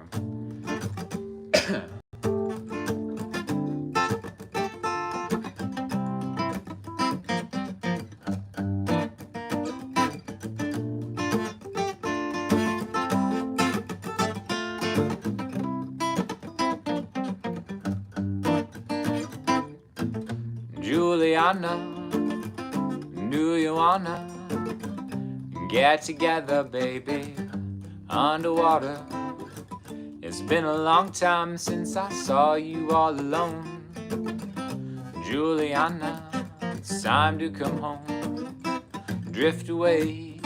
Juliana, do you wanna get together, baby, underwater? It's been a long time since I saw you all alone. Juliana, it's time to come home. Drift away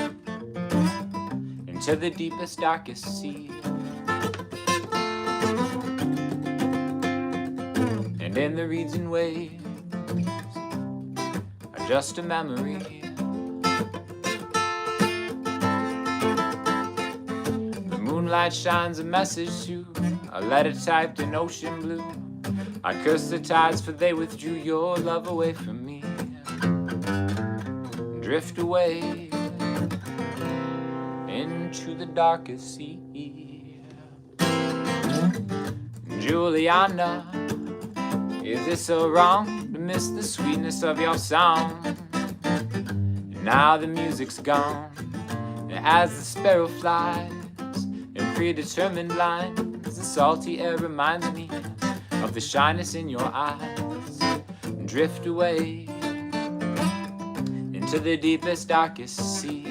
into the deepest, darkest sea. And in the reeds and waves are just a memory. The moonlight shines a message to a letter typed in ocean blue. I curse the tides, for they withdrew your love away from me. Drift away into the darkest sea. Juliana, is it so wrong to miss the sweetness of your song? Now the music's gone, and as the sparrow flies in predetermined lines, the salty air reminds me of the shyness in your eyes. Drift away into the deepest, darkest sea.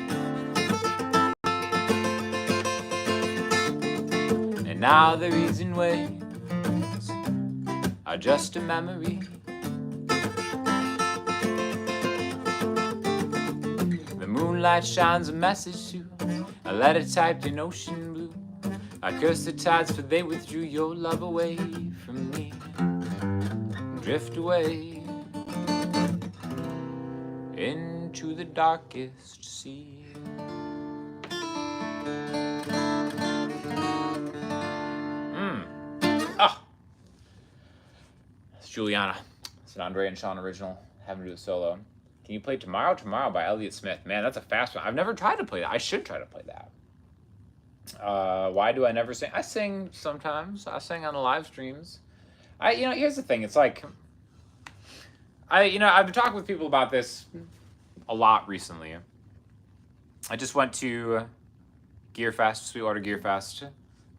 And now the reason waves are just a memory. The moonlight shines a message to a letter typed in ocean blue. I curse the tides, for they withdrew your love away from me. Drift away into the darkest sea. It's Juliana. It's an Andrea and Sean original. Having to do a solo. Can you play Tomorrow Tomorrow by Elliott Smith? Man, that's a fast one. I've never tried to play that. I should try to play that. Why do I never sing? I sing sometimes. I sing on the live streams. Here's the thing. It's like, I've been talking with people about this a lot recently. I just went to Gear Fest, Sweetwater Gear Fest.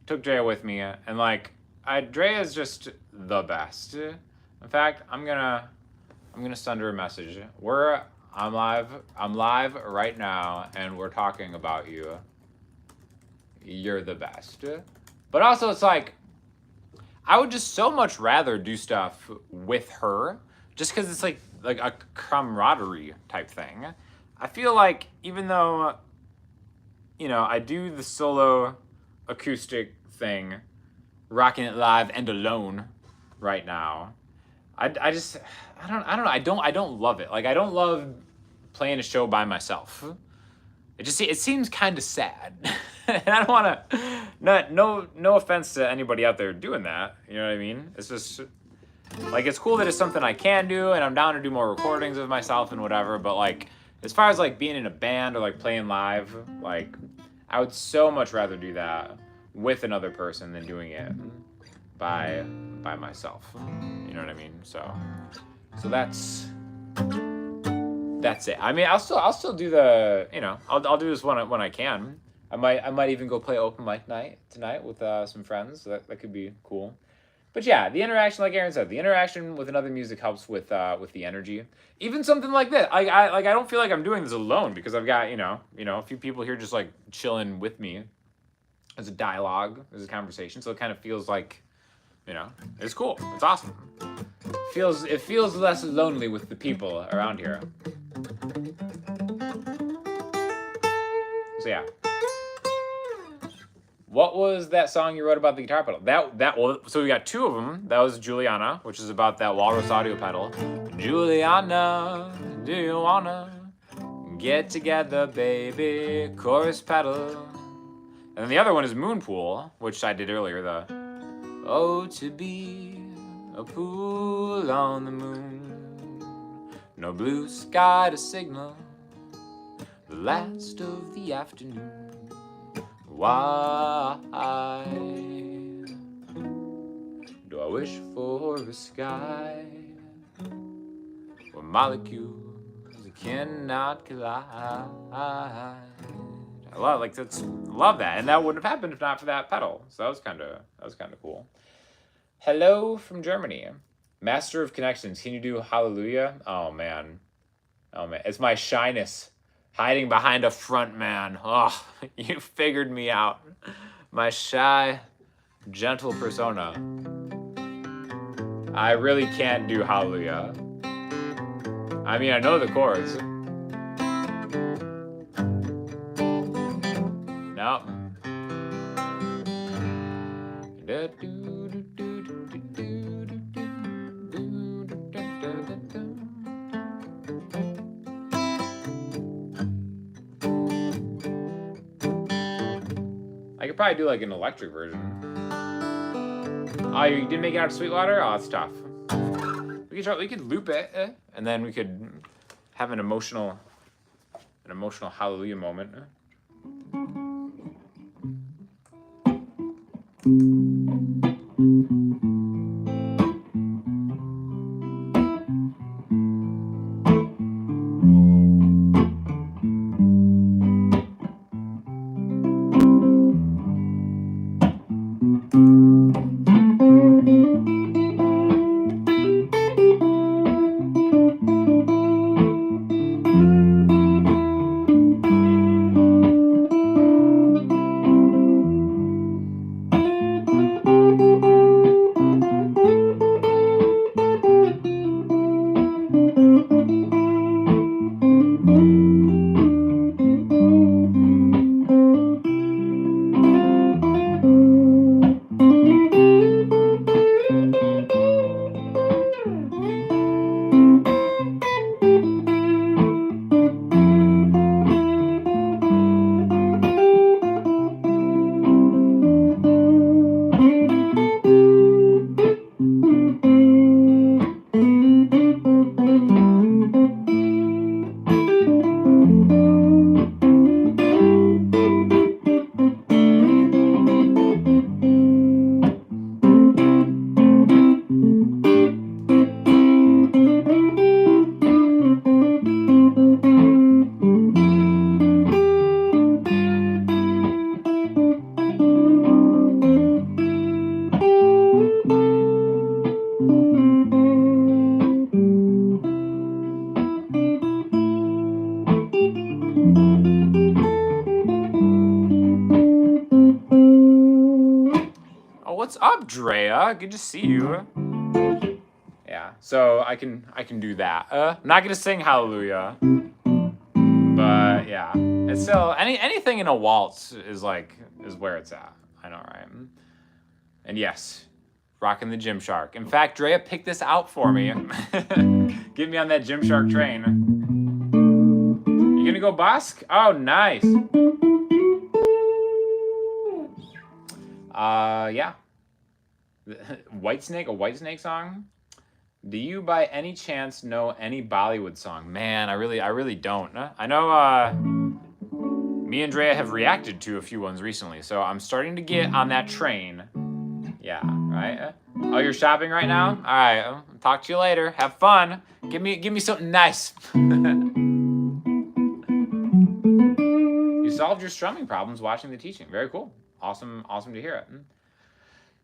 Took Drea with me, and like, Drea is just the best. In fact, I'm gonna send her a message. I'm live right now, and we're talking about you. You're the best. But also, it's like, I would just so much rather do stuff with her, just because it's like a camaraderie type thing. I feel like, even though, I do the solo acoustic thing, rocking it live and alone right now, I don't know. I don't love it. Like, I don't love playing a show by myself. it seems kind of sad. And I don't want to, no offense to anybody out there doing that. You know what I mean? It's just like, it's cool that it's something I can do, and I'm down to do more recordings of myself and whatever. But like, as far as like being in a band or like playing live, like I would so much rather do that with another person than doing it by myself. You know what I mean? So that's it. I mean, I'll still do the, you know, I'll do this when I can. I might even go play open mic night tonight with some friends. So that could be cool. But yeah, the interaction, like Aaron said, the interaction with another music helps with the energy. Even something like that. I don't feel like I'm doing this alone, because I've got, you know, a few people here just like chilling with me. There's a dialogue, there's a conversation, so it kind of feels like, you know, it's cool. It's awesome. It feels less lonely with the people around here. So yeah. What was that song you wrote about the guitar pedal? So we got two of them. That was Juliana, which is about that Walrus audio pedal. Juliana, do you wanna get together, baby? Chorus pedal. And then the other one is Moonpool, which I did earlier. Oh, to be a pool on the moon, no blue sky to signal the last of the afternoon. Why do I wish for a sky where molecules cannot collide? I love that, and that wouldn't have happened if not for that pedal. So that was kind of cool. Hello from Germany, Master of Connections. Can you do Hallelujah? Oh man, it's my shyness hiding behind a front man. Oh, you figured me out. My shy, gentle persona. I really can't do Hallelujah. I mean, I know the chords. No. I could probably do like an electric version. Oh, you didn't make it out of Sweetwater? Oh, that's tough. We could loop it, and then we could have an emotional Hallelujah moment. What's up, Drea? Good to see you. Yeah, so I can do that. I'm not gonna sing Hallelujah, but yeah, it's still anything in a waltz is where it's at. I know, right? And yes, rocking the Gymshark. In fact, Drea picked this out for me. Get me on that Gymshark train. You gonna go Bosque? Oh, nice. Yeah. Whitesnake, a Whitesnake song? Do you by any chance know any Bollywood song? Man, I really don't. I know me and Andrea have reacted to a few ones recently, so I'm starting to get on that train. Yeah, right? Oh, you're shopping right now? All right, I'll talk to you later. Have fun. Give me something nice. You solved your strumming problems watching the teaching. Very cool. Awesome to hear it.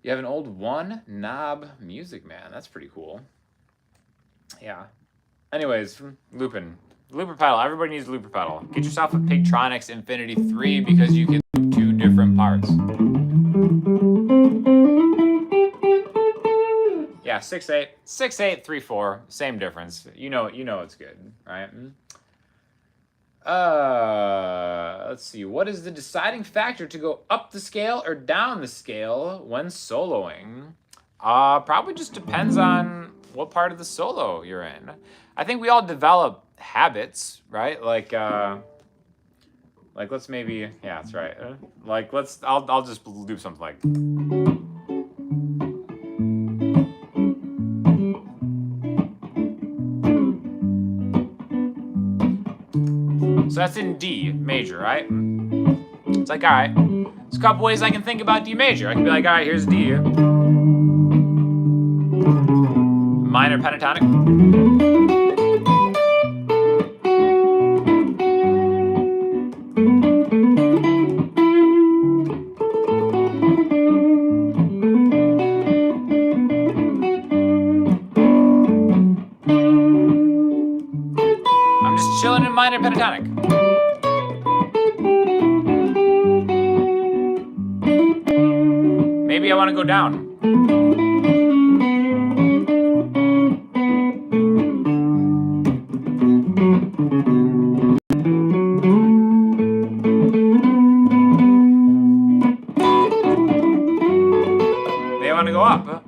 You have an old one knob music man. That's pretty cool. Yeah. Anyways, Looper pedal. Everybody needs a looper pedal. Get yourself a Pigtronics Infinity 3 because you can loop 2 different parts. Yeah, 6/8, 6/8, 3/4, same difference. You know it's good, right? Let's see. What is the deciding factor to go up the scale or down the scale when soloing? Probably just depends on what part of the solo you're in. I think we all develop habits, right? Like let's maybe, yeah, that's right. I'll just do something like. So that's in D major, right? It's like, all right, there's a couple ways I can think about D major. I can be like, all right, here's D. Minor pentatonic. I'm just chilling in minor pentatonic. Maybe I want to go down. Maybe I want to go up.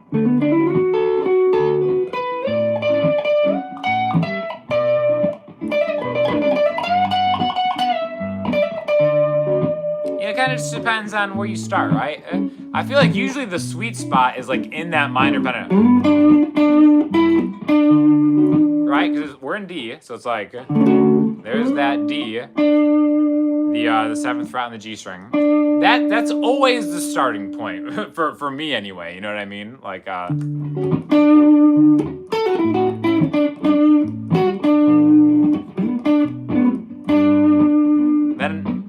It kind of just depends on where you start, right? I feel like usually the sweet spot is like in that minor pentatonic, right? Because we're in D, so it's like there's that D, the 7th fret on the G string. That's always the starting point for me anyway. You know what I mean? Like then.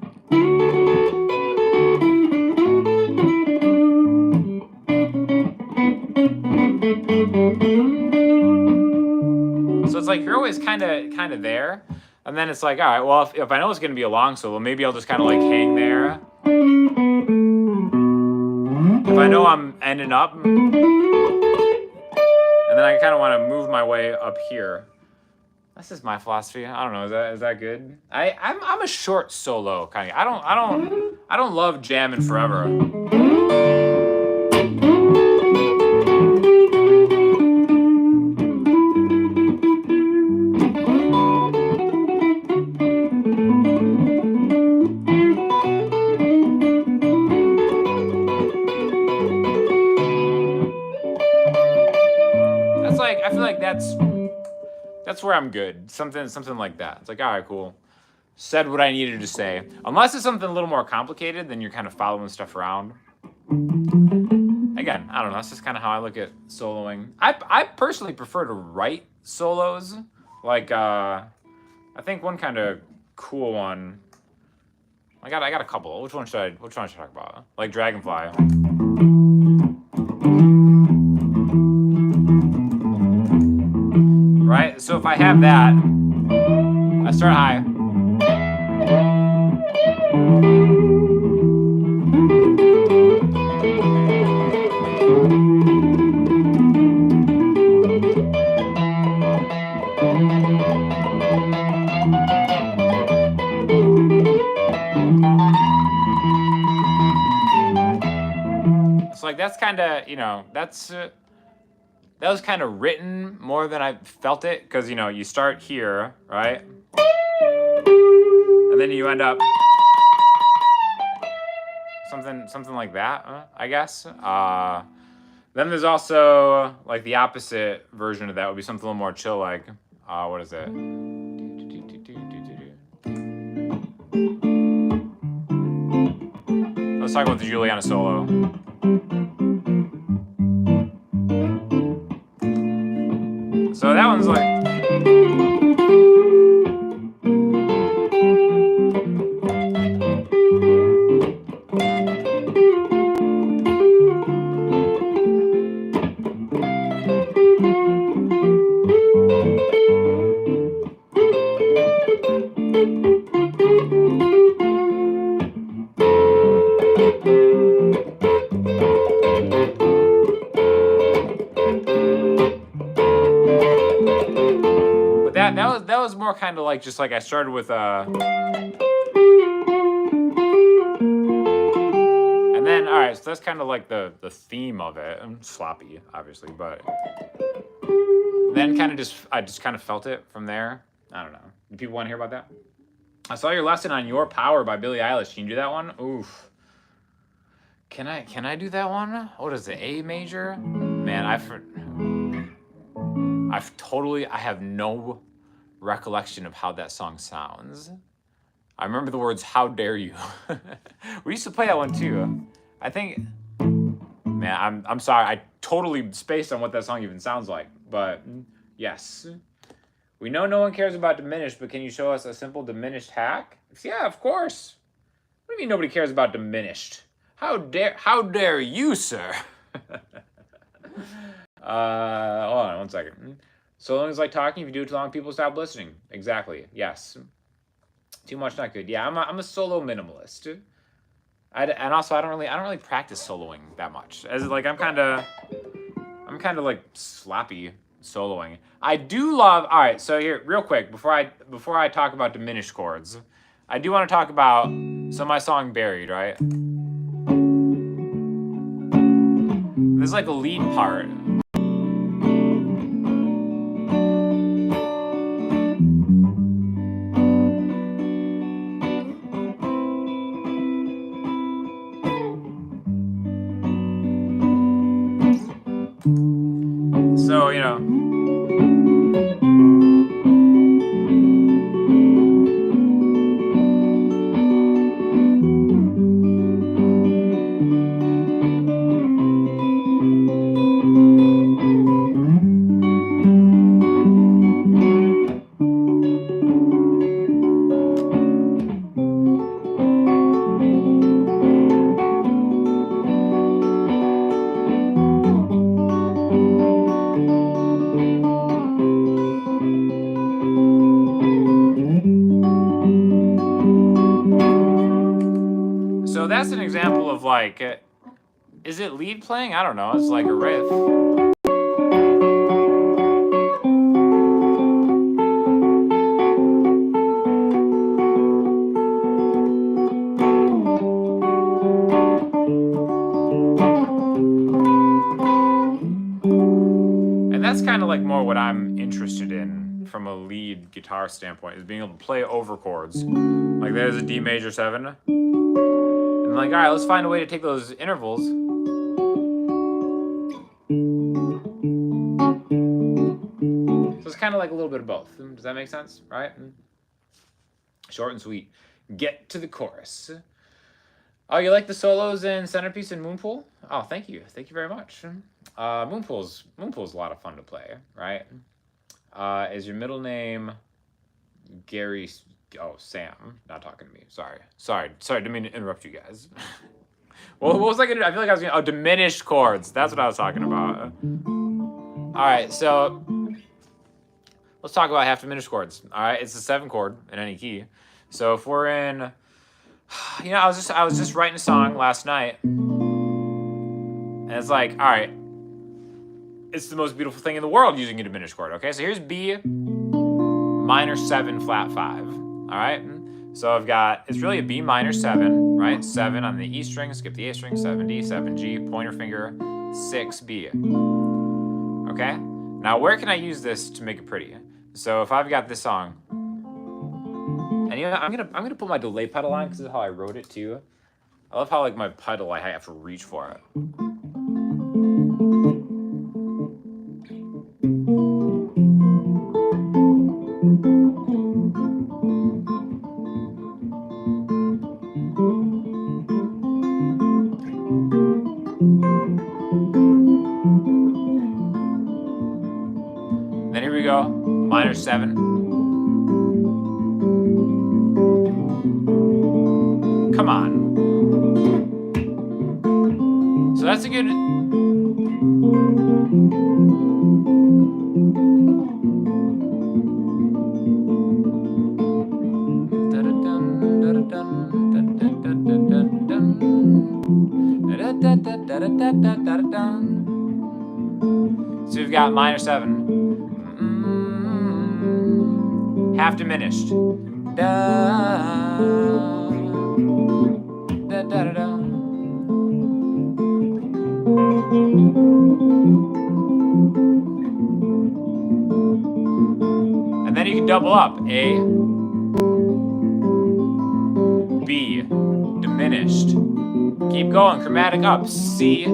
So it's like you're always kind of there, and then it's like, all right, well, if I know it's going to be a long solo, maybe I'll just kind of like hang there. If I know I'm ending up, and then I kind of want to move my way up here. That's just my philosophy. I don't know. Is that good? I'm a short solo kind of. I don't love jamming forever. I feel like that's where I'm good. Something like that. It's like, all right, cool. Said what I needed to say. Unless it's something a little more complicated, then you're kind of following stuff around. Again, I don't know. That's just kind of how I look at soloing. I personally prefer to write solos. Like, I think one kind of cool one. I got a couple. Which one should I talk about? Like Dragonfly. Right? So if I have that, I start high. It's like that's kind of, that was kind of written more than I felt it, because, you start here, right? And then you end up something like that, I guess. Then there's also like the opposite version of that would be something a little more chill, like what is it? Let's talk about the Juliana solo. So that one's like. That was more kind of like just like I started with and then all right, so that's kind of like the theme of it. I'm sloppy, obviously, but then I just kind of felt it from there. I don't know. Do people want to hear about that? I saw your lesson on Your Power by Billie Eilish. Can you do that one? Oof. Can I do that one? What is it? A major? Man, I have no recollection of how that song sounds. I remember the words "How dare you." We used to play that one too. I think, man, I'm sorry. I totally spaced on what that song even sounds like. But yes, we know no one cares about diminished. But can you show us a simple diminished hack? Yeah, of course. What do you mean nobody cares about diminished? How dare you, sir? Hold on one second. So long as like talking, if you do it too long, people stop listening. Exactly. Yes. Too much, not good. Yeah, I'm a solo minimalist. And also I don't really practice soloing that much. As like I'm kind of like sloppy soloing. I do love. All right, so here real quick before I talk about diminished chords, I do want to talk about my song Buried, right? There's like a lead part. So, you know. So that's an example of like, is it lead playing? I don't know. It's like a riff. And that's kind of like more what I'm interested in from a lead guitar standpoint, is being able to play over chords. Like there's a D major 7. I'm like, all right, let's find a way to take those intervals. So it's kind of like a little bit of both. Does that make sense? Right? Short and sweet. Get to the chorus. Oh, you like the solos in Centerpiece and Moonpool? Oh, thank you. Thank you very much. Moonpool's a lot of fun to play, right? Is your middle name Gary? Oh, Sam. Not talking to me. Sorry. Didn't mean to interrupt you guys. Well, what was I gonna do? I feel like I was gonna. Oh, diminished chords. That's what I was talking about. All right, so let's talk about half diminished chords. All right, it's a 7 chord in any key. So if we're in, you know, I was just writing a song last night, and it's like, all right, it's the most beautiful thing in the world using a diminished chord. Okay, so here's B minor 7 flat 5. All right, so I've got, it's really a B minor 7, right? 7 on the E string, skip the A string, 7D, 7G, pointer finger, 6B. Okay, now where can I use this to make it pretty? So if I've got this song, and And you know, I'm gonna put my delay pedal on because this is how I wrote it too. I love how like my pedal I have to reach for it. Then here we go, minor 7. Come on. So that's a good. So we've got minor 7. Half diminished. And then you can double up. A, B, diminished. Keep going, chromatic up. C,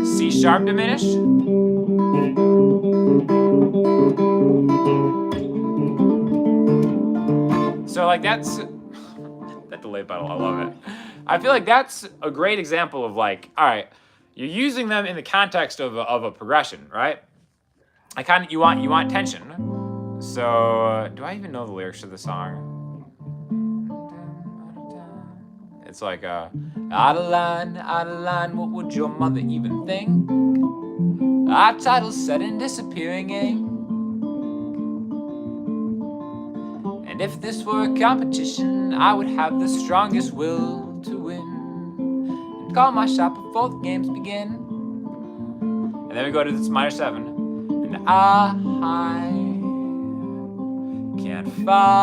C sharp diminished. So like that's, that delay pedal, I love it. I feel like that's a great example of like, all right, you're using them in the context of a progression, right? I kind of, you want tension. So, do I even know the lyrics to the song? It's like, out of line, what would your mother even think? Our title's set in disappearing ink. And if this were a competition, I would have the strongest will to win. And call my shot before the games begin. And then we go to this minor 7. And I can't find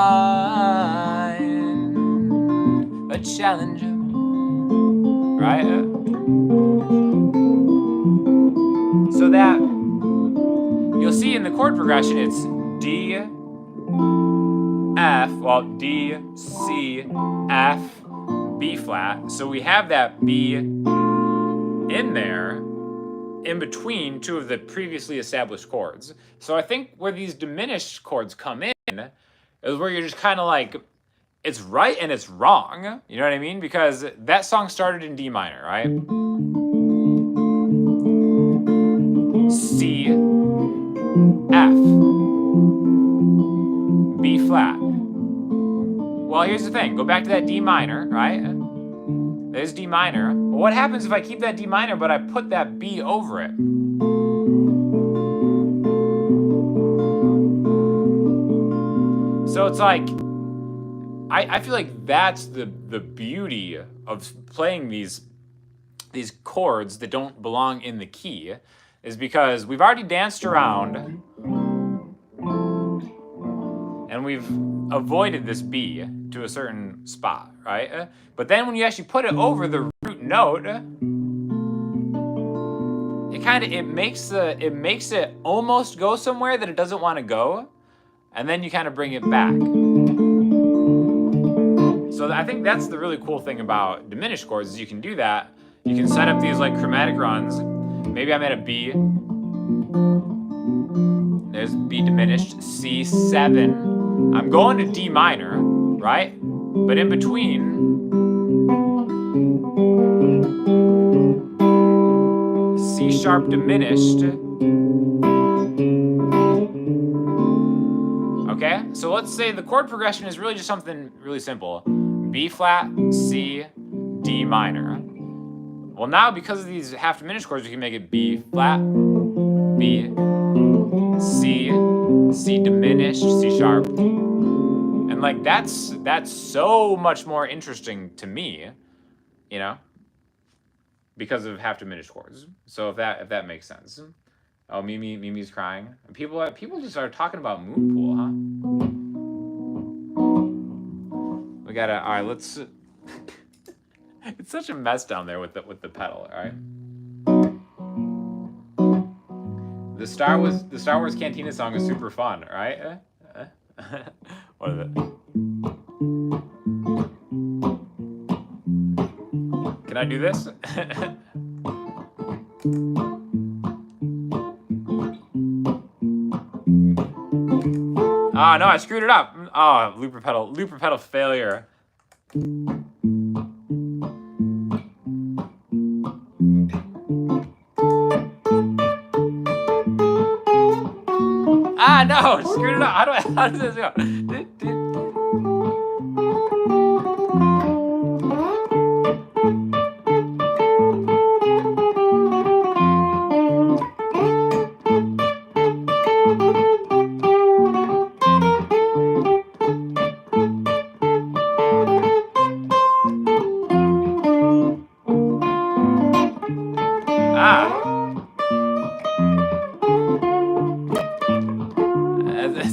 a challenger, right? So that you'll see in the chord progression, it's D, F, well, D, C, F, B flat. So we have that B in there in between two of the previously established chords. So I think where these diminished chords come in is where you're just kind of like, it's right and it's wrong. You know what I mean? Because that song started in D minor, right? C, F, B flat. Well, here's the thing. Go back to that D minor, right? There's D minor. Well, what happens if I keep that D minor, but I put that B over it? So it's like, I feel like that's the beauty of playing these chords that don't belong in the key, is because we've already danced around and we've avoided this B to a certain spot, right? But then when you actually put it over the root note, it makes it almost go somewhere that it doesn't want to go, and then you kind of bring it back. So I think that's the really cool thing about diminished chords, is you can do that. You can set up these like chromatic runs. Maybe I'm at a B. There's B diminished, C7. I'm going to D minor, right? But in between, C sharp diminished. Okay, so let's say the chord progression is really just something really simple. B flat, C, D minor. Well, now because of these half diminished chords, we can make it B flat, B, C, C diminished, C sharp. And like that's so much more interesting to me, you know, because of half diminished chords. So if that makes sense. Oh, Mimi's crying. People just started talking about Moon Pool, huh? We gotta, all right, let's. It's such a mess down there with the pedal, all right? The Star Wars Cantina song is super fun, all right? What is it? Can I do this? Ah, no, I screwed it up. Oh, looper pedal failure. Ah, no, screwed it up. How does this go?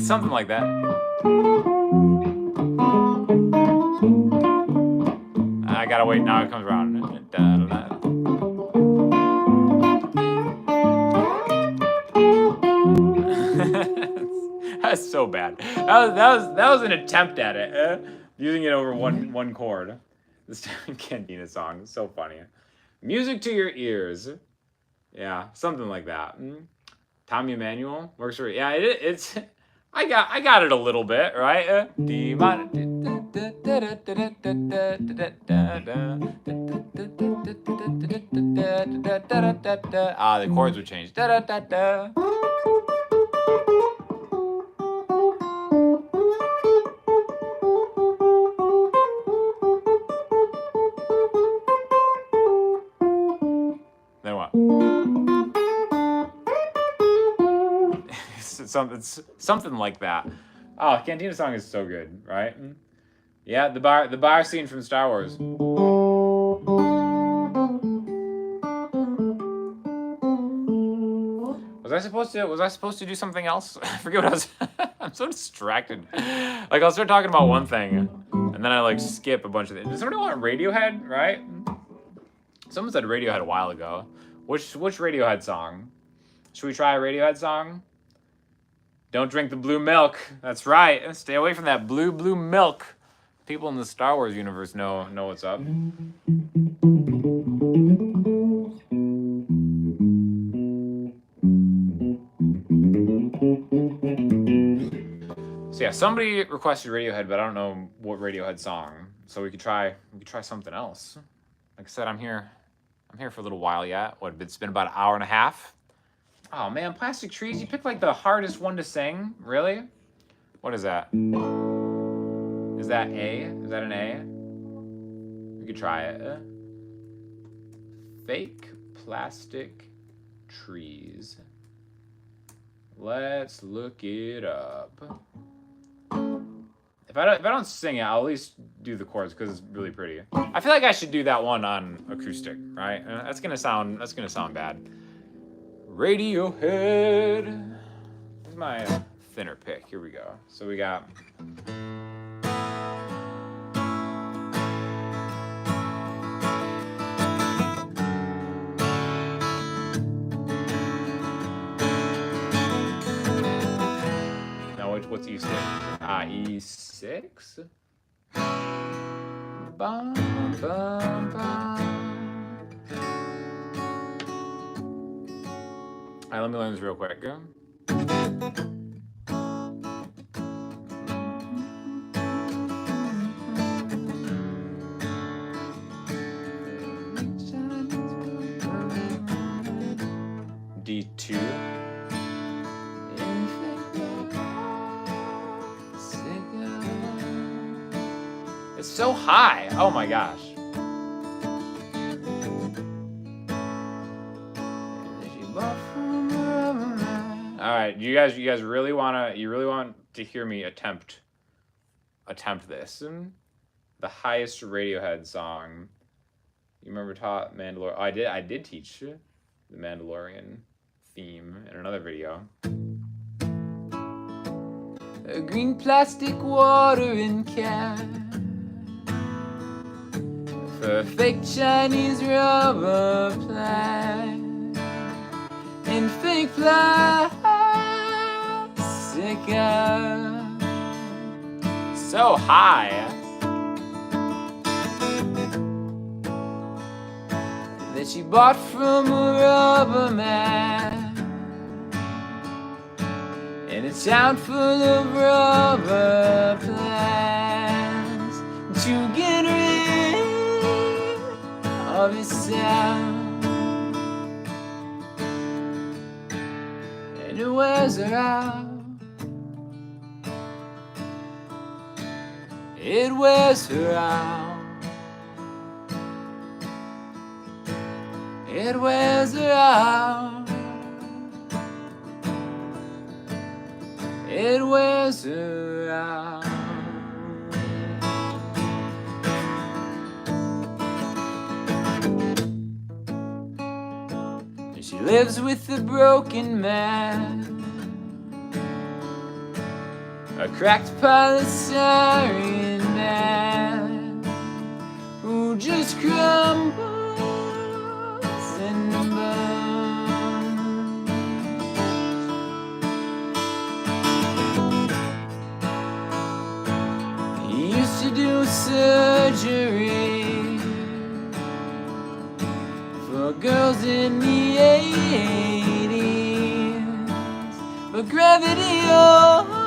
Something like that. I gotta wait. Now it comes around. That's so bad. That was an attempt at it. Using it over one chord. This Cantina song is so funny. Music to your ears. Yeah, something like that. Tommy Emmanuel works for it's. I got it a little bit, right? Ah, the chords would change. Then what? Something like that. Oh, Cantina song is so good, right? Yeah, the bar scene from Star Wars. Was I supposed to do something else? I forget what I was. I'm so distracted. Like I'll start talking about one thing, and then I like skip a bunch of things. Does somebody want Radiohead? Right? Someone said Radiohead a while ago. Which Radiohead song? Should we try a Radiohead song? Don't drink the blue milk. That's right. Stay away from that blue milk. People in the Star Wars universe know what's up. So yeah, somebody requested Radiohead, but I don't know what Radiohead song. So we could try something else. Like I said, I'm here for a little while yet. It's been about an hour and a half. Oh man, Plastic Trees, you picked like the hardest one to sing? Really? What is that? Is that A? Is that an A? We could try it. Fake Plastic Trees. Let's look it up. If I don't sing it, I'll at least do the chords because it's really pretty. I feel like I should do that one on acoustic, right? That's gonna sound bad. Radiohead. This is my thinner pick. Here we go. So we got. Now what's E6? E6. Bum, bum, bum. All right, let me learn this real quick. D2. It's so high. Oh my gosh. All right, you guys really want to hear me attempt this? The highest Radiohead song. You remember taught Mandalorian? Oh, I did teach the Mandalorian theme in another video. A green plastic watering can for a fake Chinese rubber plant and fake plastic so high that she bought from a rubber man in a town full of rubber plants to get rid of his sound. And it wears her out. It wears her out. It wears her out. It wears her out. She lives with a broken man, a cracked polystyrene man who just crumbles and burns. He used to do surgery for girls in the 80s, but gravity always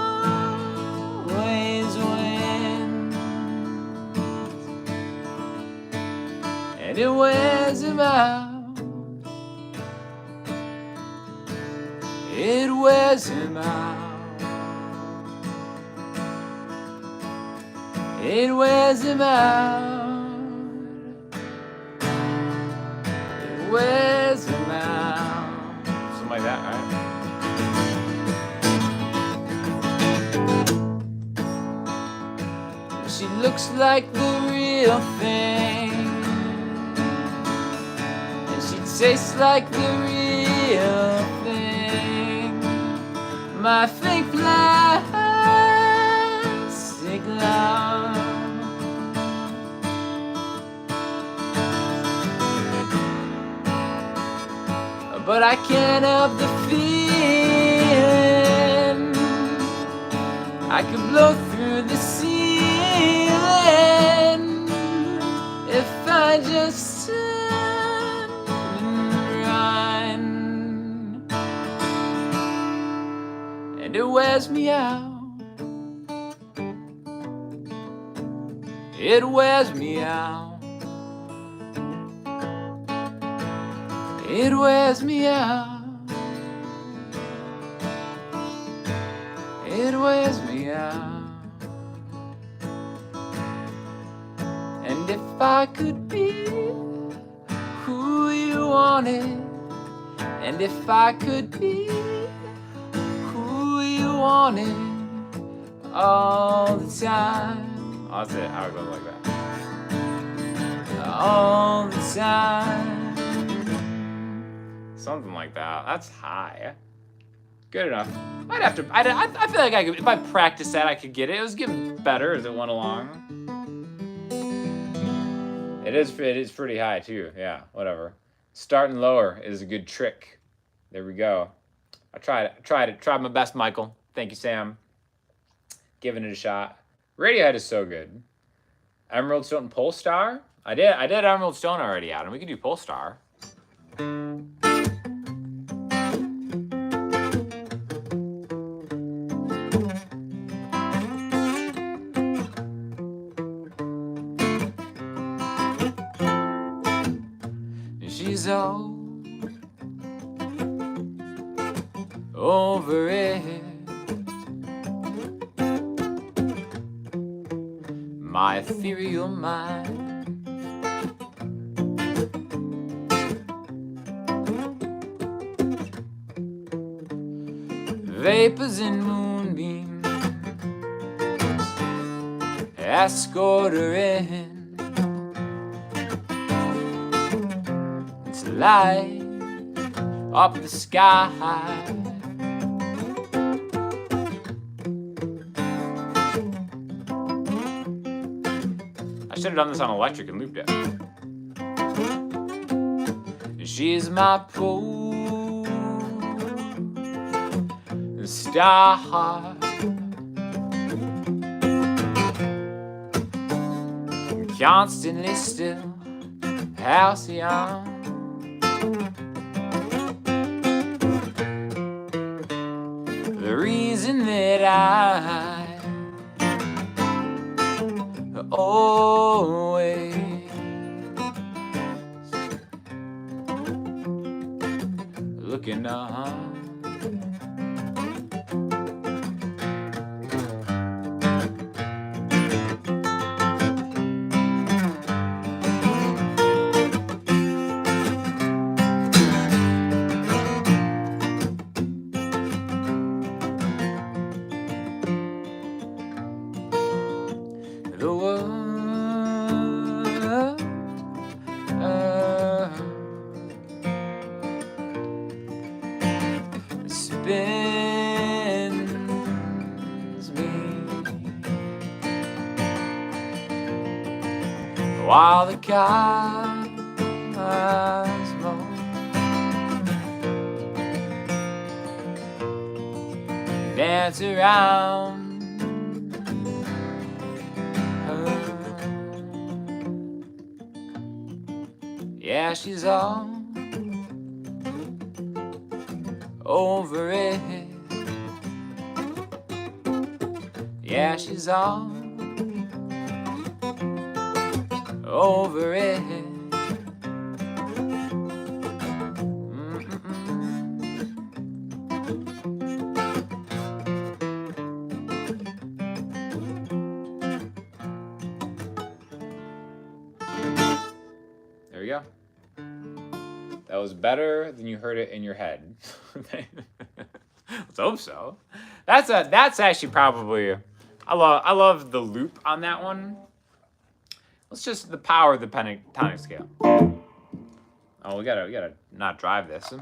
wins, and it wears him out. It wears him out. It wears him out. It wears him out. Something like that, right? She looks like the real thing, and she tastes like the real thing. My fake plastic love. But I can't help the feeling I could blow through the ceiling if I just turn and run. And it wears me out. It wears me out. It wears me out. It wears me out. And if I could be who you wanted, and if I could be who you wanted all the time. Oh, that's it, how it goes like that. All the time. Something like that. That's high. Good enough. I feel like I could, if I practiced that, I could get it. It was getting better as it went along. It is pretty high too. Yeah, whatever. Starting lower is a good trick. There we go. I tried it. Tried my best, Michael. Thank you, Sam. Giving it a shot. Radiohead is so good. Emeryld Stone, Polestar. I did Emeryld Stone already, Adam. We could do Polestar. She's all over it. My ethereal mind. Vapors and moonbeams escort her in. Light up the sky. I should have done this on electric and looped it. She's my pole star. constantly still, halcyon. The reason that I always looking on. The world spins me while the cosmos dance around. Yeah, she's all over it. Yeah, she's all over it. There we go. That was better than you heard it in your head. Let's hope so. That's actually probably, I love the loop on that one. Let's just the power of the pentatonic scale. Oh, we gotta not drive this.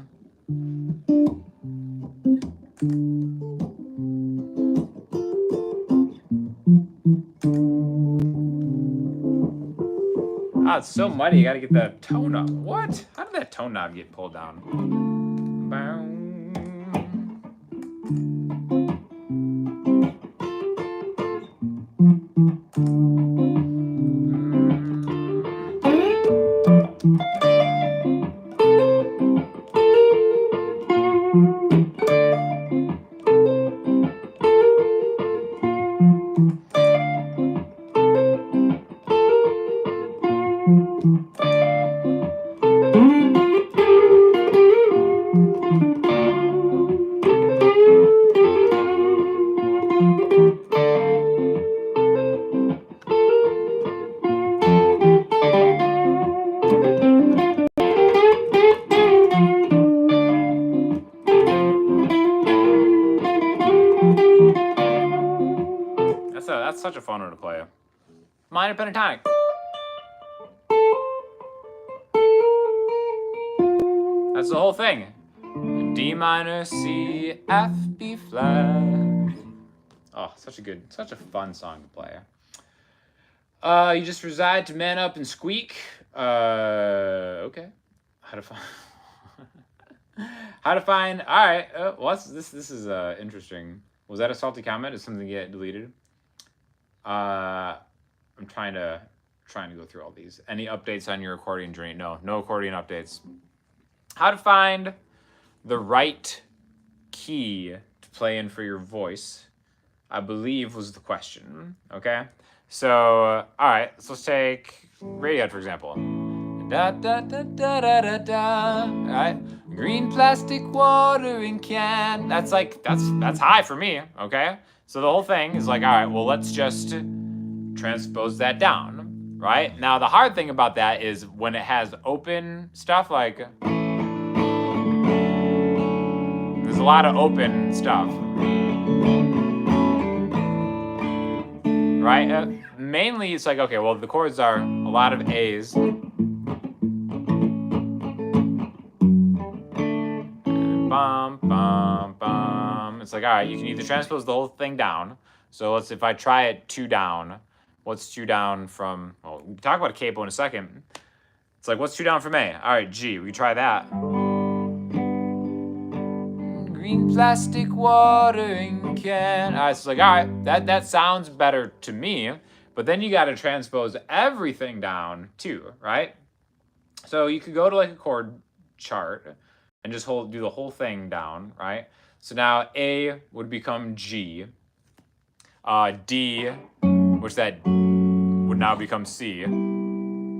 Ah, it's so muddy, you gotta get the tone up. What? How did that tone knob get pulled down? Bow. That's such a fun one to play. Minor pentatonic. That's the whole thing. D minor, C, F, B flat. Oh, such a fun song to play. You just reside to man up and squeak. Okay. How to find? How to find? All right. What's this? This is interesting. Was that a salty comment? Did something get deleted? I'm trying to go through all these. Any updates on your accordion journey? No accordion updates. How to find the right key to play in for your voice, I believe, was the question. Okay, so all right, so let's take Radiohead for example. Da da da da da da da. All right, green plastic watering can. That's high for me. Okay, so the whole thing is like, all right, well, let's just transpose that down. Right now, the hard thing about that is when it has open stuff like. There's a lot of open stuff, right? Mainly, it's like, okay, well, the chords are a lot of A's. Bum, bum, bum. It's like, all right, you can either transpose the whole thing down. So if I try it 2 down, what's 2 down from, well, we'll talk about a capo in a second. It's like, what's 2 down from A? All right, G, we can try that. Green plastic watering can. All right, so it's like, all right, that sounds better to me, But then you got to transpose everything down too, right? So you could go to like a chord chart and just do the whole thing down, right? So now A would become G, D, which that would now become C.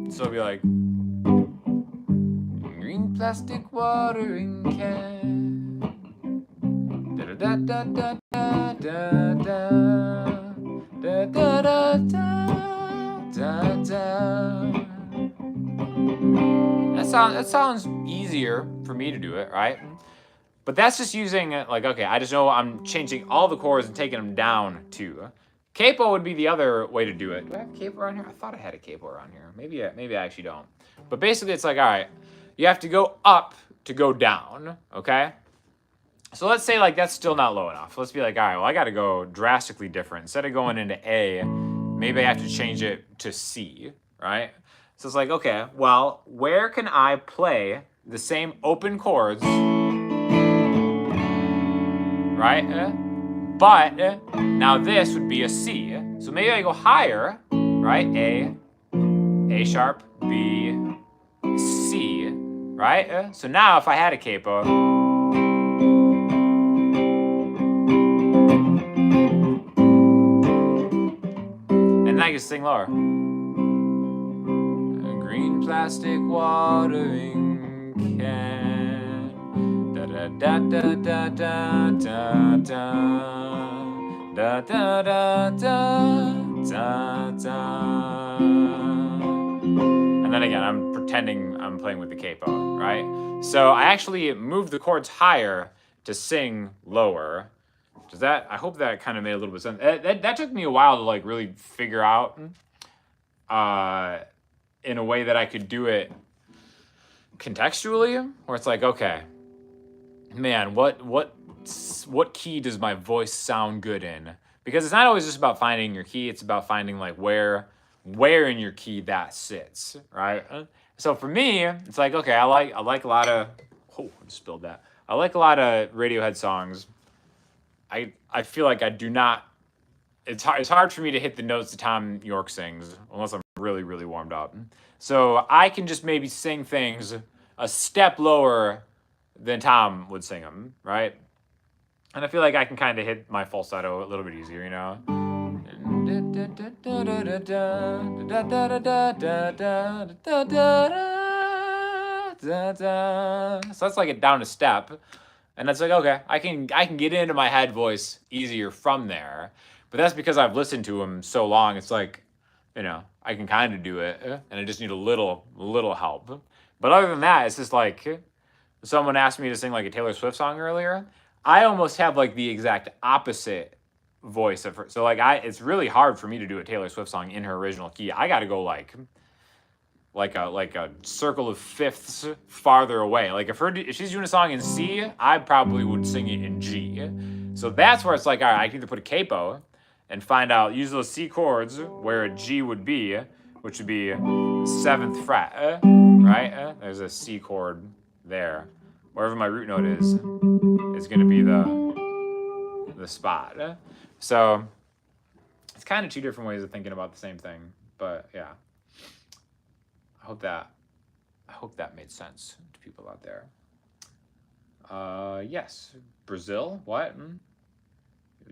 So it'd be like green plastic watering can. Da da da da da da da da da da da. That sounds easier for me to do it, right? But that's just using like, okay, I just know I'm changing all the chords and taking them down too. Capo would be the other way to do it. Do I have capo around here? I thought I had a capo around here. Maybe I actually don't. But basically it's like, all right, you have to go up to go down, okay? So let's say like that's still not low enough. Let's be like, all right, well I gotta go drastically different. Instead of going into A, maybe I have to change it to C, right? So it's like, okay, well, where can I play the same open chords, right? But now this would be a C. So maybe I go higher, right? A sharp, B, C, right? So now if I had a capo, and then I can sing lower. Green plastic watering can. Da da da da da da da da da da da da da. And then again, I'm pretending I'm playing with the capo, right? So I actually moved the chords higher to sing lower. Does that? I hope that kind of made a little bit of sense. That took me a while to like really figure out. In a way that I could do it contextually, where it's like, okay, man, what key does my voice sound good in? Because it's not always just about finding your key; it's about finding like where in your key that sits, right? So for me, it's like, okay, I like a lot of. Oh, I just spilled that. I like a lot of Radiohead songs. I feel like I do not. It's hard for me to hit the notes that Tom York sings unless I'm really, really warmed up. So I can just maybe sing things a step lower than Tom would sing them, right? And I feel like I can kind of hit my falsetto a little bit easier, you know? So that's like a down a step. And that's like, okay, I can get into my head voice easier from there. But that's because I've listened to him so long. It's like, you know, I can kind of do it, and I just need a little help. But other than that, it's just like, someone asked me to sing like a Taylor Swift song earlier. I almost have like the exact opposite voice of her. So like it's really hard for me to do a Taylor Swift song in her original key. I got to go like a circle of fifths farther away. Like if she's doing a song in C, I probably would sing it in G. So that's where it's like, all right, I can either put a capo and find out, use those C chords where a G would be, which would be 7th fret, right? There's a C chord there. Wherever my root note is going to be the spot. So it's kind of two different ways of thinking about the same thing, but yeah. I hope that made sense to people out there. Yes, Brazil. What?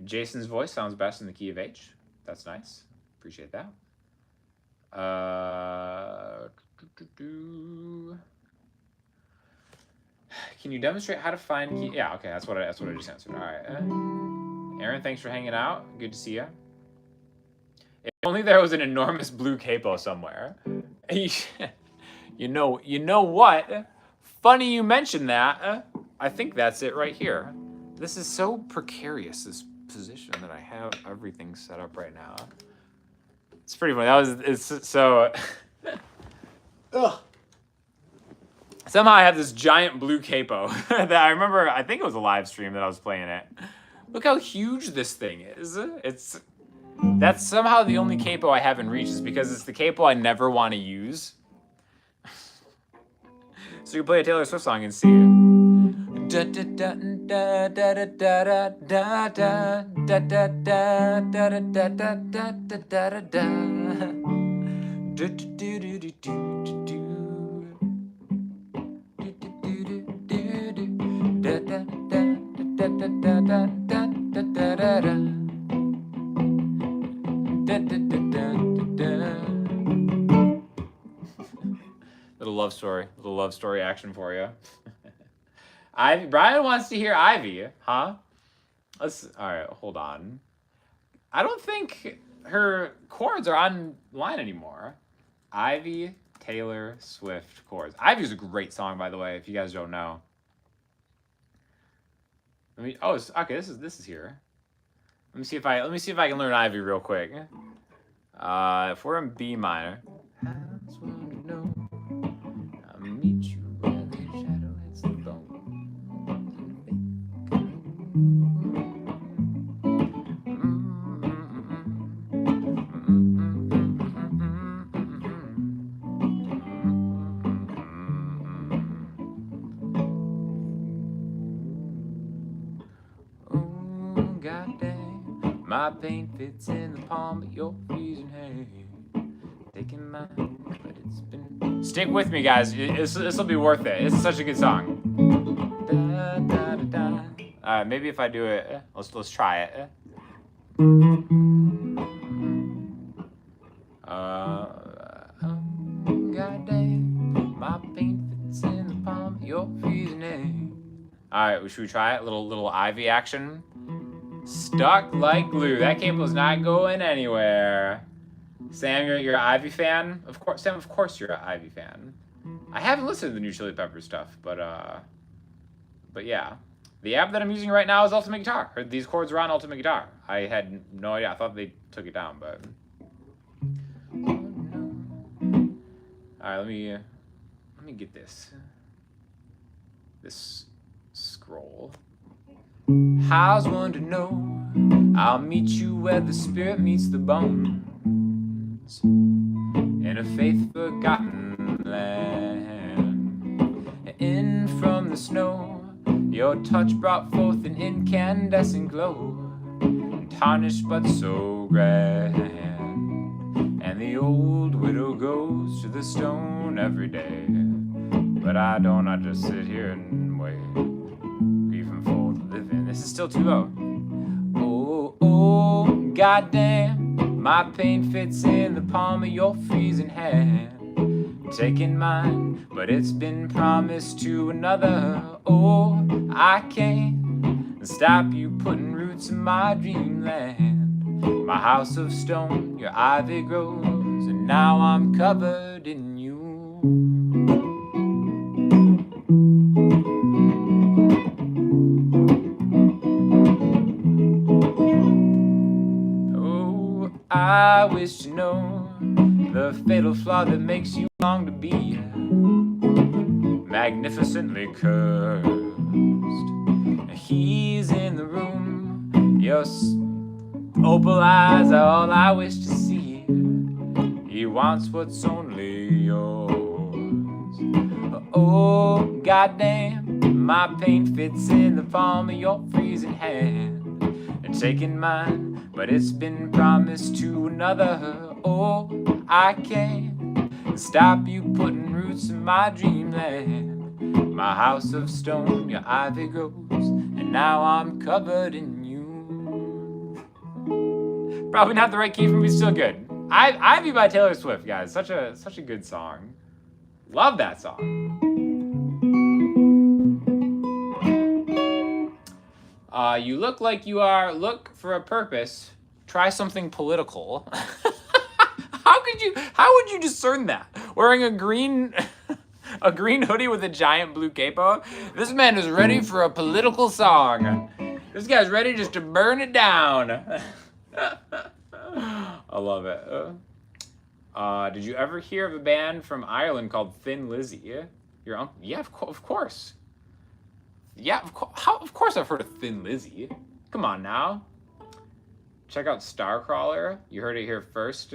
Jason's voice sounds best in the key of H. That's nice. Appreciate that. Can you demonstrate how to find key? Yeah, okay, that's what I just answered. All right. Aaron, thanks for hanging out. Good to see you. If only there was an enormous blue capo somewhere. You know what? Funny you mentioned that. I think that's it right here. This is so precarious, this position that I have everything set up right now. It's pretty funny. It's so. Ugh. Somehow I have this giant blue capo that I remember. I think it was a live stream that I was playing it. Look how huge this thing is. That's somehow the only capo I have in reach, is because it's the capo I never want to use. So you play a Taylor Swift song and see. Da da da da da da da da da da da da da da da da da da da da. Do do do do do do do. Do do do do do. Da da da da da da da da da da da da. Da da da da da. Little love story action for you. Ivy, Brian wants to hear Ivy, huh? All right, hold on. I don't think her chords are online anymore. Ivy Taylor Swift chords. Ivy's a great song, by the way, if you guys don't know. Okay, this is here. Let me see if I can learn Ivy real quick. If we're in B minor. I'll meet you where the shadow hits the bone. Oh, goddamn, my pain fits in the palm of your freezing hand. Taking mine, but it's been. Stick with me, guys. This will be worth it. It's such a good song. Da, da, da, da. Maybe if I do it, let's try it. Goddamn, my pain fits in the palm of your freezing hand. All right, should we try it? Little Ivy action. Stuck like glue. That cable's not going anywhere. Sam, you're an Ivy fan? Of course, Sam. Of course, you're an Ivy fan. I haven't listened to the new Chili Peppers stuff, but yeah, the app that I'm using right now is Ultimate Guitar. These chords are on Ultimate Guitar. I had no idea. I thought they took it down, but all right. Let me get this scroll. How's one to know? I'll meet you where the spirit meets the bone. In a faith forgotten land. In from the snow, your touch brought forth an incandescent glow, tarnished but so grand. And the old widow goes to the stone every day, but I don't. I just sit here and wait, grieving for the living. This is still too low. Oh, oh, goddamn. My pain fits in the palm of your freezing hand. Taking mine, but it's been promised to another. Oh, I can't stop you putting roots in my dreamland. My house of stone, your ivy grows, and now I'm covered in you. I wish to know the fatal flaw that makes you long to be magnificently cursed. He's in the room, your opal eyes are all I wish to see. He wants what's only yours. Oh, goddamn, my pain fits in the palm of your freezing hand. And taking mine, but it's been promised to another. Oh, I can't stop you putting roots in my dreamland. My house of stone, your ivy grows, and now I'm covered in you. Probably not the right key for me, still good. Ivy by Taylor Swift, guys. Such a good song. Love that song. You look like you are. Look for a purpose. Try something political. How would you discern that? Wearing a green hoodie with a giant blue capo? This man is ready for a political song. This guy's ready just to burn it down. I love it. Did you ever hear of a band from Ireland called Thin Lizzy? Your uncle? Yeah, of course. Yeah, of course I've heard of Thin Lizzy. Come on now. Check out Starcrawler. You heard it here first.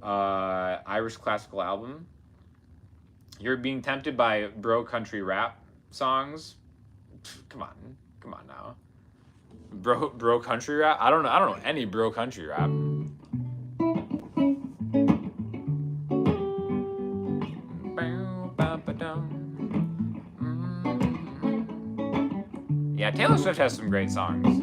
Irish classical album. You're being tempted by bro country rap songs. Come on now. Bro country rap? I don't know any bro country rap. Yeah, Taylor Swift has some great songs.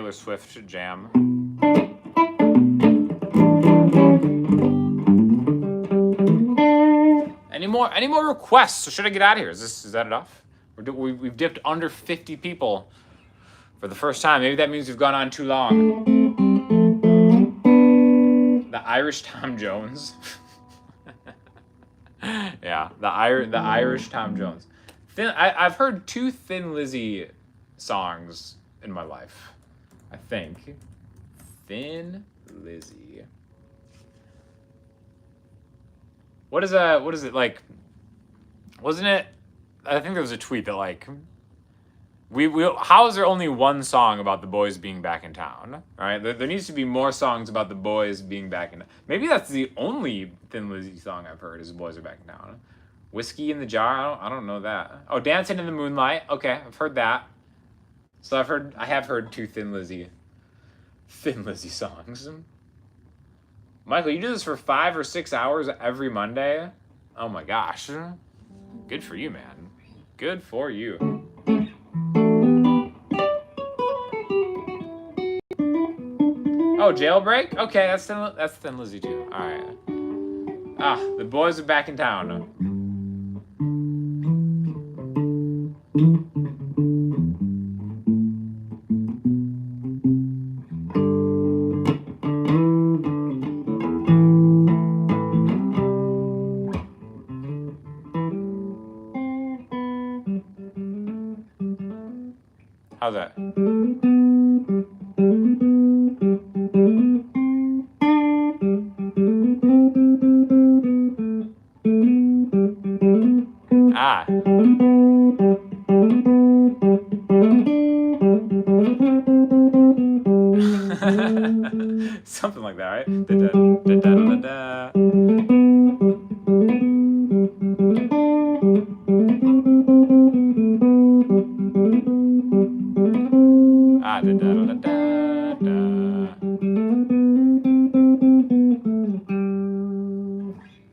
Swift jam. Any more requests? Or should I get out of here? Is that enough? We've dipped under 50 people for the first time. Maybe that means we've gone on too long. The Irish Tom Jones. Yeah, the Irish Tom Jones. I've heard 2 Thin Lizzy songs in my life. I think. Thin Lizzy. What is it like? Wasn't it? I think there was a tweet that like, how is there only one song about the boys being back in town? All right, there needs to be more songs about the boys being back in. Maybe that's the only Thin Lizzy song I've heard is the boys are back in town. Whiskey in the Jar. I don't know that. Oh, Dancing in the Moonlight. Okay, I've heard that. So I have heard 2 Thin Lizzy songs. Michael, you do this for 5 or 6 hours every Monday? Oh my gosh. Good for you, man. Good for you. Oh, Jailbreak? Okay, that's Thin Lizzy too. Alright. The boys are back in town. How's that? Something like that, right?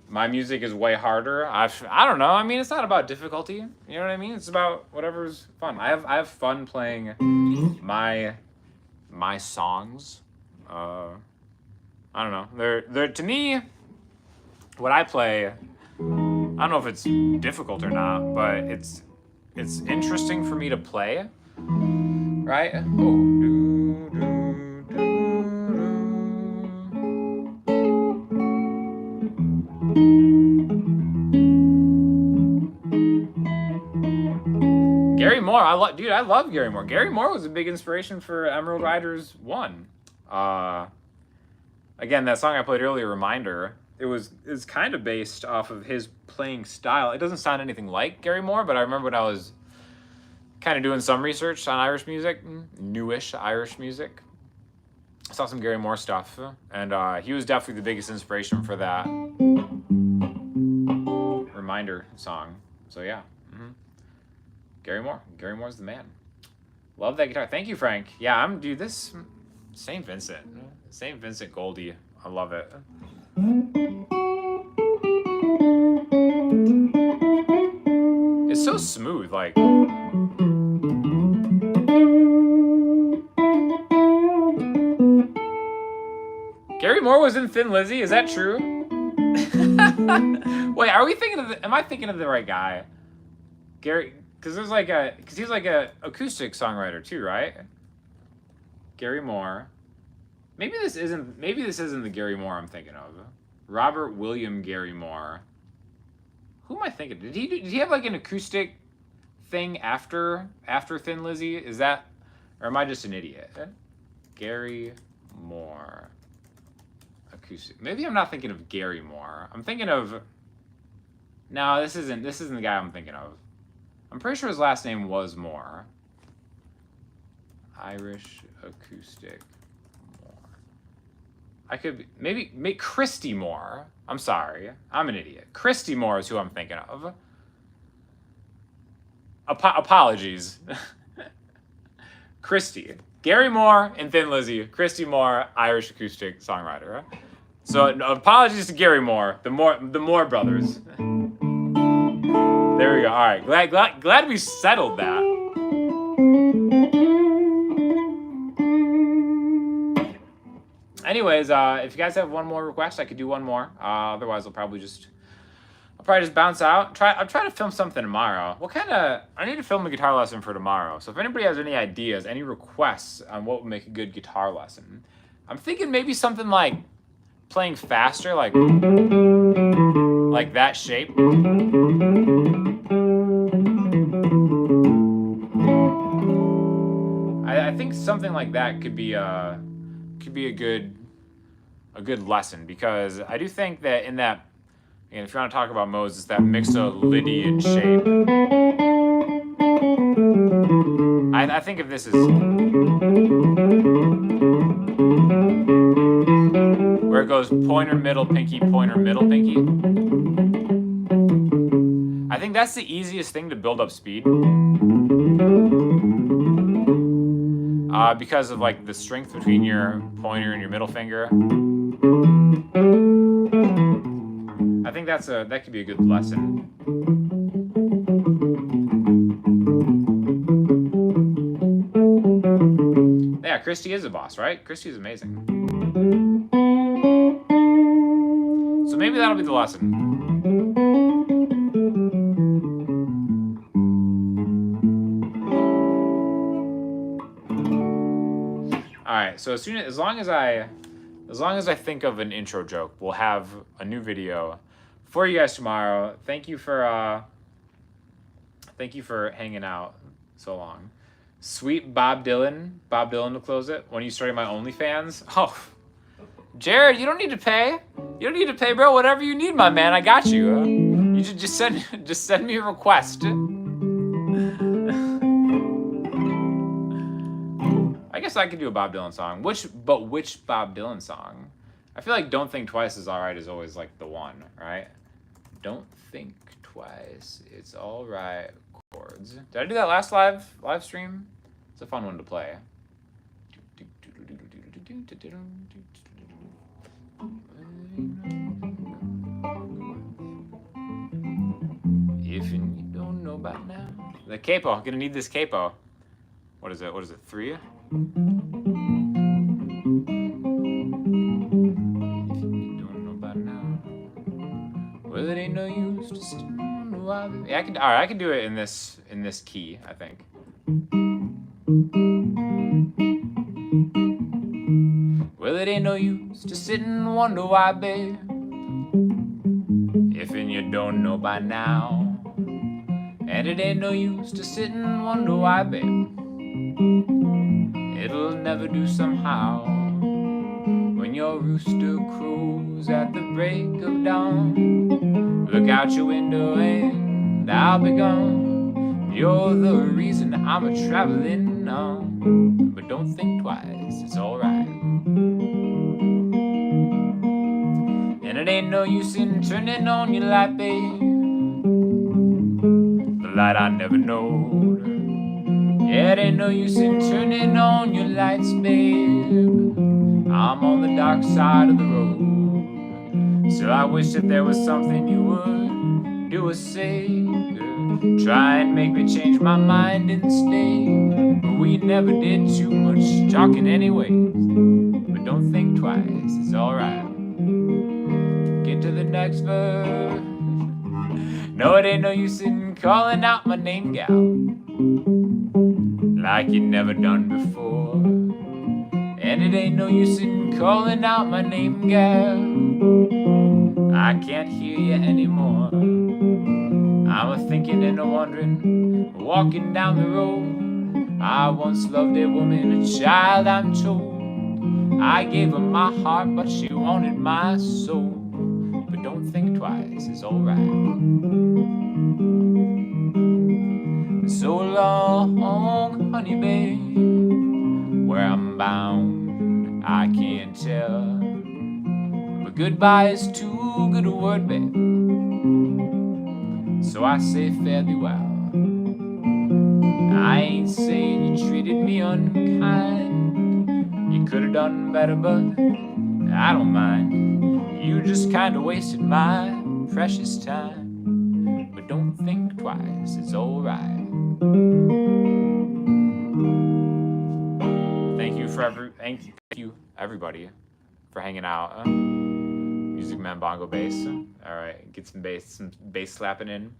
My music is way harder. I don't know. I mean, it's not about difficulty. You know what I mean? It's about whatever's fun. I have fun playing my songs. I don't know. They're to me, what I play, I don't know if it's difficult or not, but it's interesting for me to play. Right? Oh. Gary Moore, I love Gary Moore. Gary Moore was a big inspiration for Emeryld Ryders 1. Again, that song I played earlier, Reminder, it's kind of based off of his playing style. It doesn't sound anything like Gary Moore, but I remember when I was kind of doing some research on Irish music, newish Irish music. I saw some Gary Moore stuff, and he was definitely the biggest inspiration for that Reminder song. So yeah, Gary Moore. Gary Moore's the man. Love that guitar. Thank you, Frank. Yeah, dude, this St. Vincent. St. Vincent Goldie. I love it. It's so smooth, like. Gary Moore was in Thin Lizzy. Is that true? Wait, are we thinking of? Am I thinking of the right guy? Gary, because he's like a acoustic songwriter too, right? Gary Moore. Maybe this isn't the Gary Moore I'm thinking of. Robert William Gary Moore. Who am I thinking? Did he have like an acoustic thing after Thin Lizzy? Is that, or am I just an idiot? Gary Moore. Acoustic. Maybe I'm not thinking of Gary Moore. I'm thinking of. No, this isn't the guy I'm thinking of. I'm pretty sure his last name was Moore. Irish acoustic Moore. I could be, maybe make Christy Moore. I'm sorry, I'm an idiot. Christy Moore is who I'm thinking of. Apologies. Christy. Gary Moore and Thin Lizzy. Christy Moore, Irish acoustic songwriter. So apologies to Gary Moore, the Moore brothers. There we go. All right, glad we settled that. Anyways, if you guys have one more request, I could do one more. Otherwise, I'll probably just bounce out. I'll try to film something tomorrow. I need to film a guitar lesson for tomorrow. So if anybody has any ideas, any requests on what would make a good guitar lesson, I'm thinking maybe something like playing faster, like that shape. I think something like that could be a good lesson, because I do think that in that. And if you want to talk about modes, it's that mixolydian shape. I think if this is where it goes pointer, middle, pinky, pointer, middle, pinky. I think that's the easiest thing to build up speed. Because of like the strength between your pointer and your middle finger. I think that could be a good lesson. Yeah, Christy is a boss, right? Christy is amazing. So maybe that'll be the lesson. All right. So as long as I think of an intro joke, we'll have a new video for you guys tomorrow. Thank you for hanging out so long. Sweet Bob Dylan to close it. When are you starting my OnlyFans? Oh, Jared, you don't need to pay. You don't need to pay, bro. Whatever you need, my man, I got you. You just send me a request. I guess I could do a Bob Dylan song. Which Bob Dylan song? I feel like Don't Think Twice is Alright is always like the one, right? Don't think twice, it's alright chords. Did I do that last live stream? It's a fun one to play. If you don't know about now. The capo, gonna need this capo. What is it? 3? Well, it ain't no use to yeah, I can do it in this key, I think. Well, it ain't no use to sit and wonder why, babe. If you don't know by now. And it ain't no use to sit and wonder why, babe. It'll never do somehow. When your rooster crows at the break of dawn, look out your window and I'll be gone. You're the reason I'm a traveling on. But don't think twice, it's alright. And it ain't no use in turning on your light, babe. The light I never knowed. Yeah, it ain't no use in turning on your lights, babe. I'm on the dark side of the road. So I wish that there was something you would do or say. Try and make me change my mind and stay. But we never did too much talking anyways. But don't think twice, it's alright. Get to the next verse. No, it ain't no use in calling out my name, gal, like you never done before. And it ain't no use in calling out my name, gal. I can't hear you anymore. I'm a thinking and a wondering, walking down the road. I once loved a woman, a child, I'm told. I gave her my heart, but she wanted my soul. But don't think twice, it's alright. So long, honey babe, where I'm bound, I can't tell. But goodbye is too good a word, babe. So I say fare thee well. I ain't saying you treated me unkind. You could've done better, but I don't mind. You just kinda wasted my precious time. But don't think twice, it's alright. Thank you everybody for hanging out. Music Man Bongo Bass. Alright, get some bass slapping in.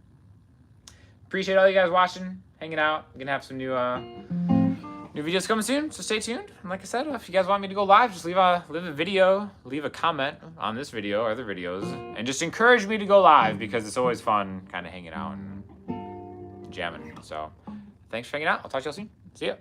Appreciate all you guys watching, hanging out. I'm gonna have some new videos coming soon, so stay tuned. And like I said, if you guys want me to go live, just leave a video, leave a comment on this video or other videos, and just encourage me to go live because it's always fun kind of hanging out and jamming. So thanks for hanging out. I'll talk to y'all soon. See ya.